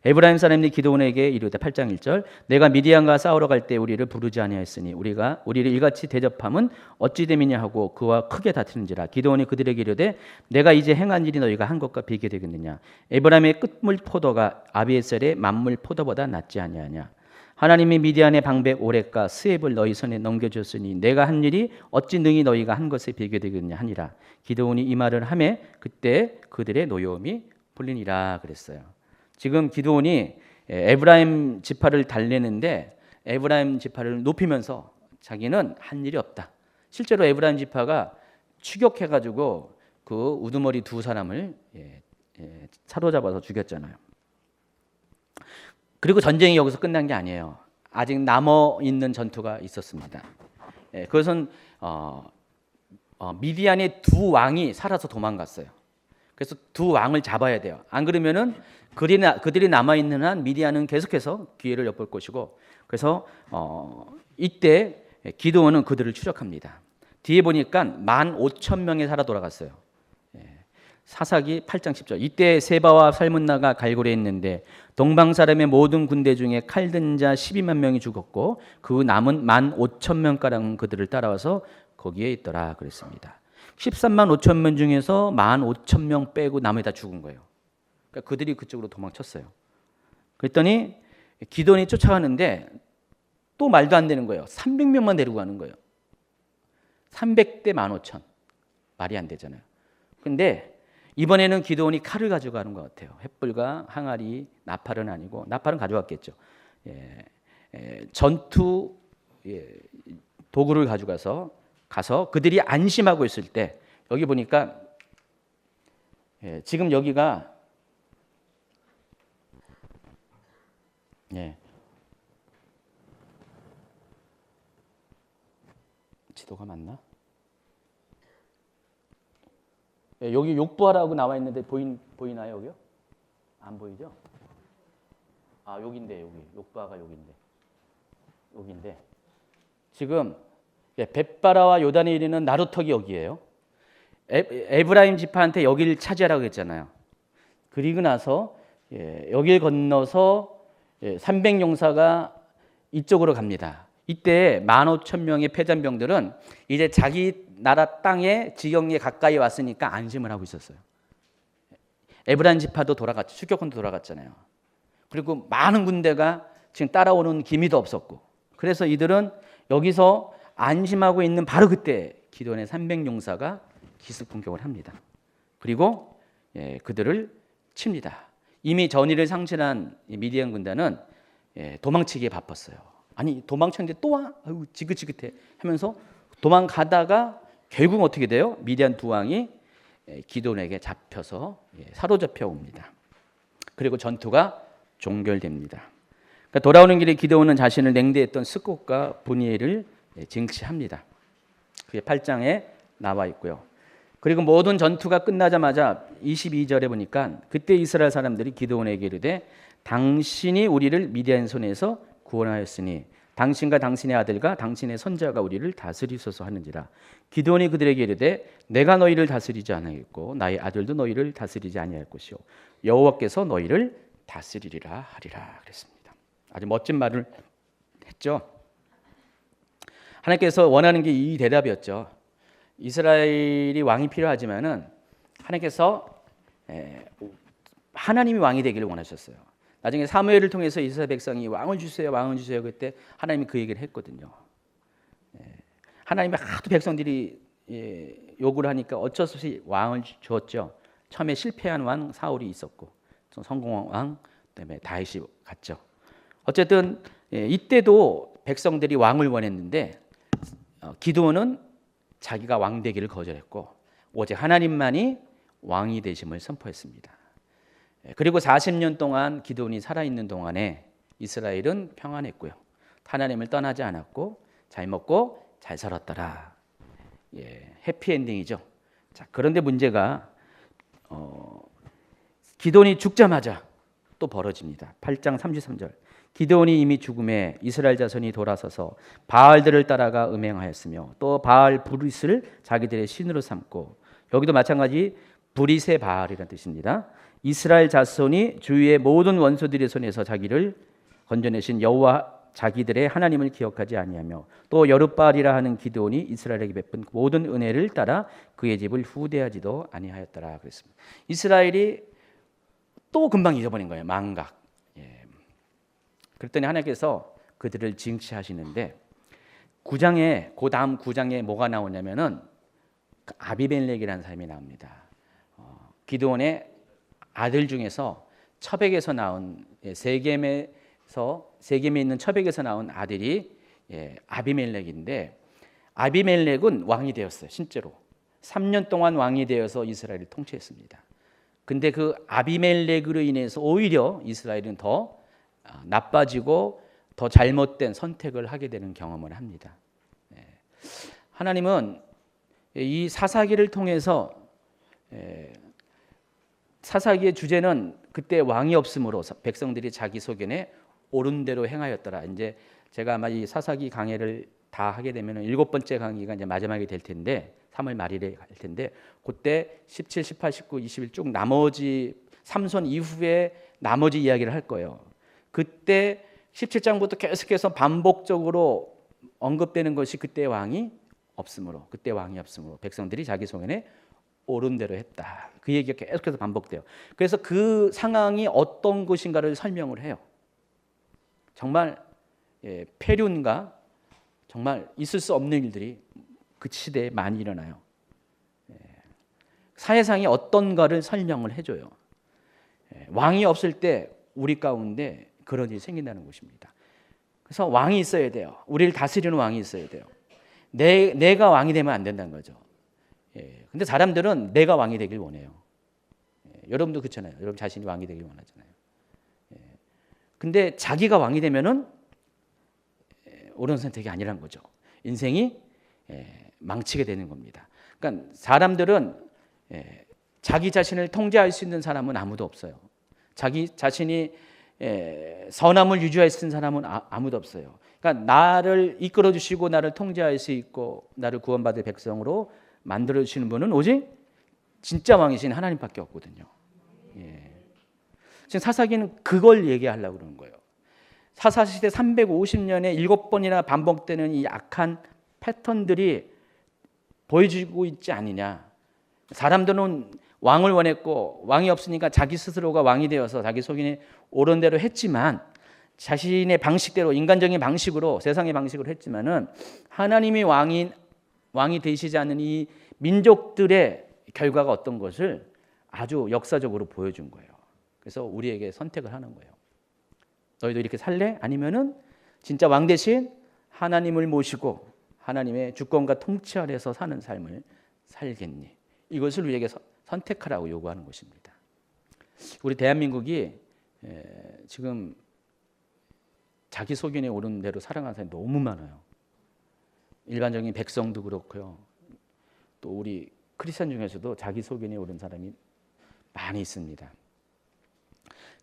에브라임 사람들이 기드온에게 이르되 8장 1절 내가 미디안과 싸우러 갈 때 우리를 부르지 아니하였으니 우리를 이같이 대접함은 어찌 됨이냐 하고 그와 크게 다투는지라. 기드온이 그들에게 이르되 내가 이제 행한 일이 너희가 한 것과 비교 되겠느냐. 에브라임의 끝물 포도가 아비에셀의 만물 포도보다 낫지 아니하냐. 하나님이 미디안의 방백 오렉과 스앱을 너희 손에 넘겨줬으니 내가 한 일이 어찌 능히 너희가 한 것에 비교되겠느냐 하니라. 기드온이 이 말을 하매 그때 그들의 노여움이 풀리니라 그랬어요. 지금 기드온이 에브라임 지파를 달래는데 에브라임 지파를 높이면서 자기는 한 일이 없다. 실제로 에브라임 지파가 추격해가지고 그 우두머리 두 사람을 사로잡아서 죽였잖아요. 그리고 전쟁이 여기서 끝난 게 아니에요. 아직 남아 있는 전투가 있었습니다. 그것은 미디안의 두 왕이 살아서 도망갔어요. 그래서 두 왕을 잡아야 돼요. 안 그러면은 그들이 남아 있는 한 미디안은 계속해서 기회를 엿볼 것이고, 그래서 이때 기드온은 그들을 추적합니다. 뒤에 보니까 15,000명이 살아 돌아갔어요. 사사기 8장 10절 이때 세바와 살문나가 갈고리했는데 동방 사람의 모든 군대 중에 칼든 자 12만 명이 죽었고 그 남은 15,000명가량 그들을 따라와서 거기에 있더라 그랬습니다. 13만 5천 명 중에서 15,000명 빼고 나머지 다 죽은 거예요. 그러니까 그들이 그쪽으로 도망쳤어요. 그랬더니 기드온이 쫓아가는데 또 말도 안 되는 거예요. 300명만 데리고 가는 거예요. 300대 15,000 말이 안 되잖아요. 근데 이번에는 기드온이 칼을 가져가는 것 같아요. 횃불과 항아리, 나팔은 아니고 나팔은 가져갔겠죠. 전투 도구를 가져가서 그들이 안심하고 있을 때 여기 보니까 지금 여기가 지도가 맞나? 여기 욕부하라고 나와 있는데 보이나요 여기요? 안 보이죠? 아 여기인데 여기 욕부하가 여기인데 지금 벳바라와 요단에 이르는 나루턱이 여기예요. 에브라임 지파한테 여기를 차지하라고 했잖아요. 그리고 나서 여길 건너서 300용사가 이쪽으로 갑니다. 이때 15,000명의 패잔병들은 이제 자기 나라 땅에 지경에 가까이 왔으니까 안심을 하고 있었어요. 에브라임 지파도 돌아갔죠. 추격군도 돌아갔잖아요. 그리고 많은 군대가 지금 따라오는 기미도 없었고, 그래서 이들은 여기서 안심하고 있는 바로 그때 기드온의 300용사가 기습 공격을 합니다. 그리고 그들을 칩니다. 이미 전의를 상실한 미디안 군단은 도망치기에 바빴어요. 아니 도망쳤는데 또 와? 아유, 지긋지긋해 하면서 도망가다가 결국 어떻게 돼요? 미디안 두 왕이 기드온에게 잡혀서 사로잡혀 옵니다. 그리고 전투가 종결됩니다. 그러니까 돌아오는 길에 기드온은 자신을 냉대했던 스콧과 분이엘을 징치합니다. 그게 8장에 나와 있고요. 그리고 모든 전투가 끝나자마자 22절에 보니까 그때 이스라엘 사람들이 기드온에게 이르되 당신이 우리를 미디안 손에서 구원하였으니 당신과 당신의 아들과 당신의 손자가 우리를 다스리소서 하는지라. 기드온이 그들에게 이르되 내가 너희를 다스리지 아니하겠고 나의 아들도 너희를 다스리지 아니할 것이요 여호와께서 너희를 다스리리라 하리라 그랬습니다. 아주 멋진 말을 했죠. 하나님께서 원하는 게 이 대답이었죠. 이스라엘이 왕이 필요하지만은 하나님께서 하나님이 왕이 되기를 원하셨어요. 나중에 사무엘을 통해서 이스라엘 백성이 왕을 주세요, 왕을 주세요. 그때 하나님이 그 얘기를 했거든요. 하나님이 하도 백성들이 요구를 하니까 어쩔 수 없이 왕을 주었죠. 처음에 실패한 왕 사울이 있었고, 성공한 왕 그다음에 다윗이 갔죠. 어쨌든 이때도 백성들이 왕을 원했는데 기드온은 자기가 왕 되기를 거절했고 오직 하나님만이 왕이 되심을 선포했습니다. 그리고 40년 동안 기드온이 살아있는 동안에 이스라엘은 평안했고요. 하나님을 떠나지 않았고 잘 먹고 잘 살았더라. 해피엔딩이죠. 자, 그런데 문제가 기드온이 죽자마자 또 벌어집니다. 8장 33절. 기드온이 이미 죽음에 이스라엘 자손이 돌아서서 바알들을 따라가 음행하였으며 또 바알 브릿을 자기들의 신으로 삼고, 여기도 마찬가지 브릿의 바알이라는 뜻입니다. 이스라엘 자손이 주위의 모든 원수들의 손에서 자기를 건져내신 여호와 자기들의 하나님을 기억하지 아니하며 또 여룻바알이라 하는 기드온이 이스라엘에게 베푼 모든 은혜를 따라 그의 집을 후대하지도 아니하였더라 그랬습니다. 이스라엘이 또 금방 잊어버린 거예요. 망각. 그랬더니 하나님께서 그들을 징치하시는데 9장에 그 다음 9장에 뭐가 나오냐면은 아비멜렉이라는 사람이 나옵니다. 기드온의 아들 중에서 첩에게서 나온 세겜에 있는 첩에게서 나온 아들이 아비멜렉인데, 아비멜렉은 왕이 되었어요. 실제로 3년 동안 왕이 되어서 이스라엘을 통치했습니다. 근데 그 아비멜렉으로 인해서 오히려 이스라엘은 더 나빠지고 더 잘못된 선택을 하게 되는 경험을 합니다. 하나님은 이 사사기를 통해서, 사사기의 주제는 그때 왕이 없으므로 백성들이 자기 소견에 옳은 대로 행하였더라. 이제 제가 아마 이 사사기 강해를 다 하게 되면 7번째 강의가 이제 마지막이 될 텐데 3월 말일에 갈 텐데, 그때 17, 18, 19, 21 쭉 나머지 삼손 이후에 나머지 이야기를 할 거예요. 그때 17장부터 계속해서 반복적으로 언급되는 것이 그때 왕이 없으므로 백성들이 자기 소견에 옳은 대로 했다. 그 얘기가 계속해서 반복돼요. 그래서 그 상황이 어떤 것인가를 설명을 해요. 정말 폐륜과 정말 있을 수 없는 일들이 그 시대에 많이 일어나요. 사회상이 어떤가를 설명을 해줘요. 왕이 없을 때 우리 가운데 그런 일이 생긴다는 것입니다. 그래서 왕이 있어야 돼요. 우리를 다스리는 왕이 있어야 돼요. 내가 왕이 되면 안 된다는 거죠. 근데 사람들은 내가 왕이 되길 원해요. 여러분도 그렇잖아요. 여러분 자신이 왕이 되길 원하잖아요. 근데 자기가 왕이 되면은 옳은 선택이 아니란 거죠. 인생이 망치게 되는 겁니다. 그러니까 사람들은 자기 자신을 통제할 수 있는 사람은 아무도 없어요. 자기 자신이 선함을 유지할 수 있는 사람은 아무도 없어요. 그러니까 나를 이끌어 주시고 나를 통제할 수 있고 나를 구원받을 백성으로 만들어 주시는 분은 오직 진짜 왕이신 하나님밖에 없거든요. 지금 사사기는 그걸 얘기하려고 그러는 거예요. 사사시대 350년에 7번이나 반복되는 이 악한 패턴들이 보여지고 있지 않느냐. 사람들은 왕을 원했고 왕이 없으니까 자기 스스로가 왕이 되어서 자기 소견에 옳은 대로 했지만, 자신의 방식대로 인간적인 방식으로 세상의 방식으로 했지만은 하나님이 왕이 되시지 않는 이 민족들의 결과가 어떤 것을 아주 역사적으로 보여준 거예요. 그래서 우리에게 선택을 하는 거예요. 너희도 이렇게 살래? 아니면은 진짜 왕 대신 하나님을 모시고 하나님의 주권과 통치 아래서 사는 삶을 살겠니? 이것을 우리에게 선택하라고 요구하는 것입니다. 우리 대한민국이 지금 자기 소견에 옳은 대로 살아가는 사람이 너무 많아요. 일반적인 백성도 그렇고요. 또 우리 크리스천 중에서도 자기 소견에 옳은 사람이 많이 있습니다.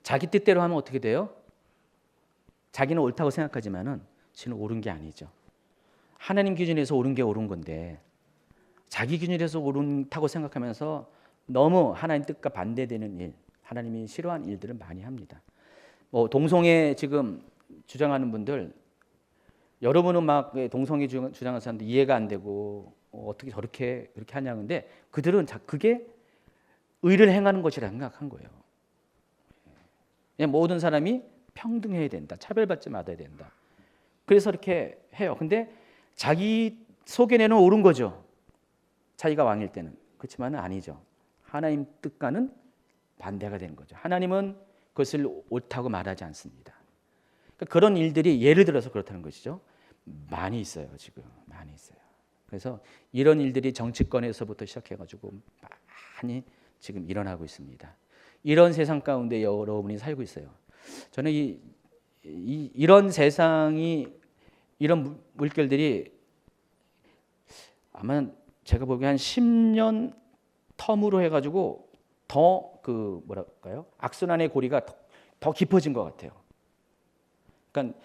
자기 뜻대로 하면 어떻게 돼요? 자기는 옳다고 생각하지만은 지는 옳은 게 아니죠. 하나님 기준에서 옳은 게 옳은 건데 자기 기준에서 옳다고 생각하면서 너무 하나님 뜻과 반대되는 일, 하나님이 싫어하는 일들을 많이 합니다. 동성애 지금 주장하는 분들, 여러분은 막 동성애 주장하는 사람들 이해가 안 되고 어떻게 저렇게 그렇게 하냐, 근데 그들은 그게 의를 행하는 것이라 생각한 거예요. 모든 사람이 평등해야 된다, 차별받지 말아야 된다. 그래서 이렇게 해요. 근데 자기 소견에는 옳은 거죠. 자기가 왕일 때는. 그렇지만 아니죠. 하나님 뜻과는 반대가 되는 거죠. 하나님은 그것을 옳다고 말하지 않습니다. 그러니까 그런 일들이 예를 들어서 그렇다는 것이죠. 많이 있어요. 지금 많이 있어요. 그래서 이런 일들이 정치권에서부터 시작해가지고 많이 지금 일어나고 있습니다. 이런 세상 가운데 여러분이 살고 있어요. 저는 이런 세상이 이런 물결들이 아마 제가 보기에 한 10년 텀으로 해가지고 더 그 뭐랄까요? 악순환의 고리가 더 깊어진 것 같아요. 그러니까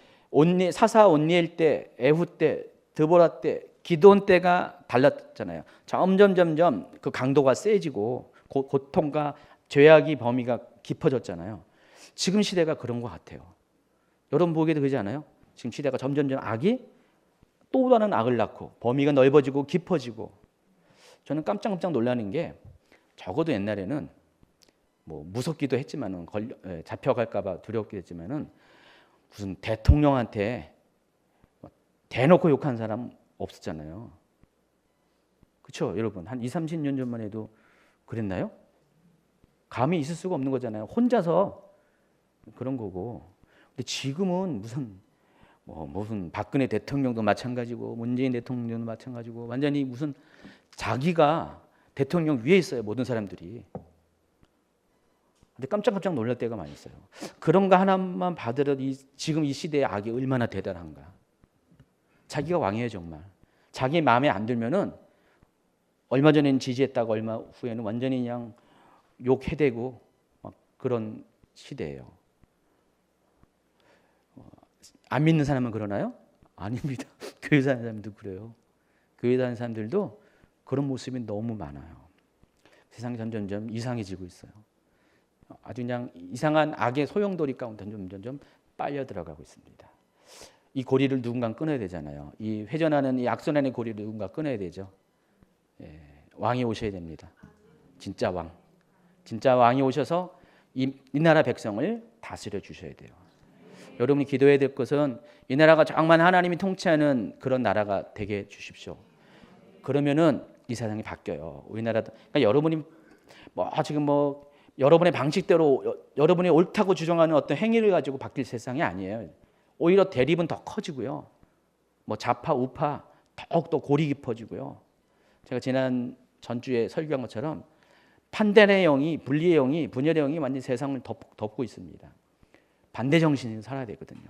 사사 온니엘 때, 에후 때, 드보라 때, 기드온 때가 달랐잖아요. 점점 그 강도가 세지고 고통과 죄악의 범위가 깊어졌잖아요. 지금 시대가 그런 것 같아요. 여러분 보기에도 그러지 않아요? 지금 시대가 점점 악이 또 다른 악을 낳고 범위가 넓어지고 깊어지고, 저는 깜짝 놀라는 게 적어도 옛날에는 뭐 무섭기도 했지만은 잡혀갈까봐 두렵기도 했지만은 무슨 대통령한테 대놓고 욕한 사람 없었잖아요. 그렇죠, 여러분? 한 20-30년 전만 해도 그랬나요? 감이 있을 수가 없는 거잖아요. 혼자서 그런 거고. 근데 지금은 무슨 박근혜 대통령도 마찬가지고 문재인 대통령도 마찬가지고 완전히 무슨 자기가 대통령 위에 있어요, 모든 사람들이. 근데 깜짝 놀랄 때가 많이 있어요. 그런 거 하나만 봐더라도 지금 이 시대의 악이 얼마나 대단한가. 자기가 왕이에요, 정말. 자기 마음에 안 들면은 얼마 전에는 지지했다가 얼마 후에는 완전히 그냥 욕해대고 막 그런 시대예요. 안 믿는 사람은 그러나요? 아닙니다. 교회 다니는 사람도 그래요. 교회 다니는 사람들도 그런 모습이 너무 많아요. 세상이 점점 이상해지고 있어요. 아주 그냥 이상한 악의 소용돌이 가운데 점점 빨려 들어가고 있습니다. 이 고리를 누군가 끊어야 되잖아요. 이 회전하는 이 악순환의 고리를 누군가 끊어야 되죠. 예, 왕이 오셔야 됩니다. 진짜 왕. 진짜 왕이 오셔서 이 나라 백성을 다스려 주셔야 돼요. 여러분이 기도해야 될 것은 이 나라가 정말 하나님이 통치하는 그런 나라가 되게 해 주십시오. 그러면은 이 세상이 바뀌어요. 우리나라도. 그러니까 여러분이 지금 여러분의 방식대로 여러분이 옳다고 주장하는 어떤 행위를 가지고 바뀔 세상이 아니에요. 오히려 대립은 더 커지고요. 좌파 우파 더욱더 골이 깊어지고요. 제가 지난 전주에 설교한 것처럼 판단의 영이, 분리의 영이, 분열의 영이 완전히 세상을 덮고 있습니다. 반대 정신이 살아야 되거든요.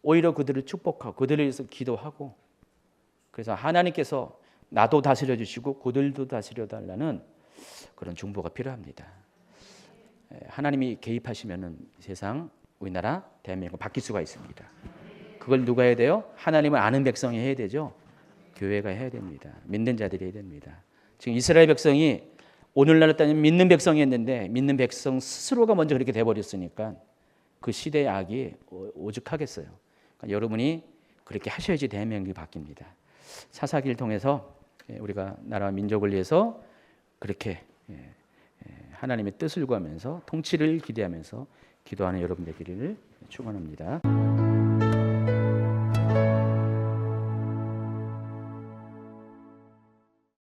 오히려 그들을 축복하고 그들을 위해서 기도하고, 그래서 하나님께서 나도 다스려 주시고 그들도 다스려 달라는 그런 중보가 필요합니다. 하나님이 개입하시면은 세상, 우리나라, 대한민국 바뀔 수가 있습니다. 그걸 누가 해야 돼요? 하나님을 아는 백성이 해야 되죠. 교회가 해야 됩니다. 믿는 자들이 해야 됩니다. 지금 이스라엘 백성이 오늘날 따지면 믿는 백성이었는데 믿는 백성 스스로가 먼저 그렇게 돼버렸으니까 그 시대의 악이 오죽하겠어요. 그러니까 여러분이 그렇게 하셔야지 대한민국이 바뀝니다. 사사기를 통해서 우리가 나라와 민족을 위해서 그렇게 하나님의 뜻을 구하면서 통치를 기대하면서 기도하는 여러분 되기를 축원합니다.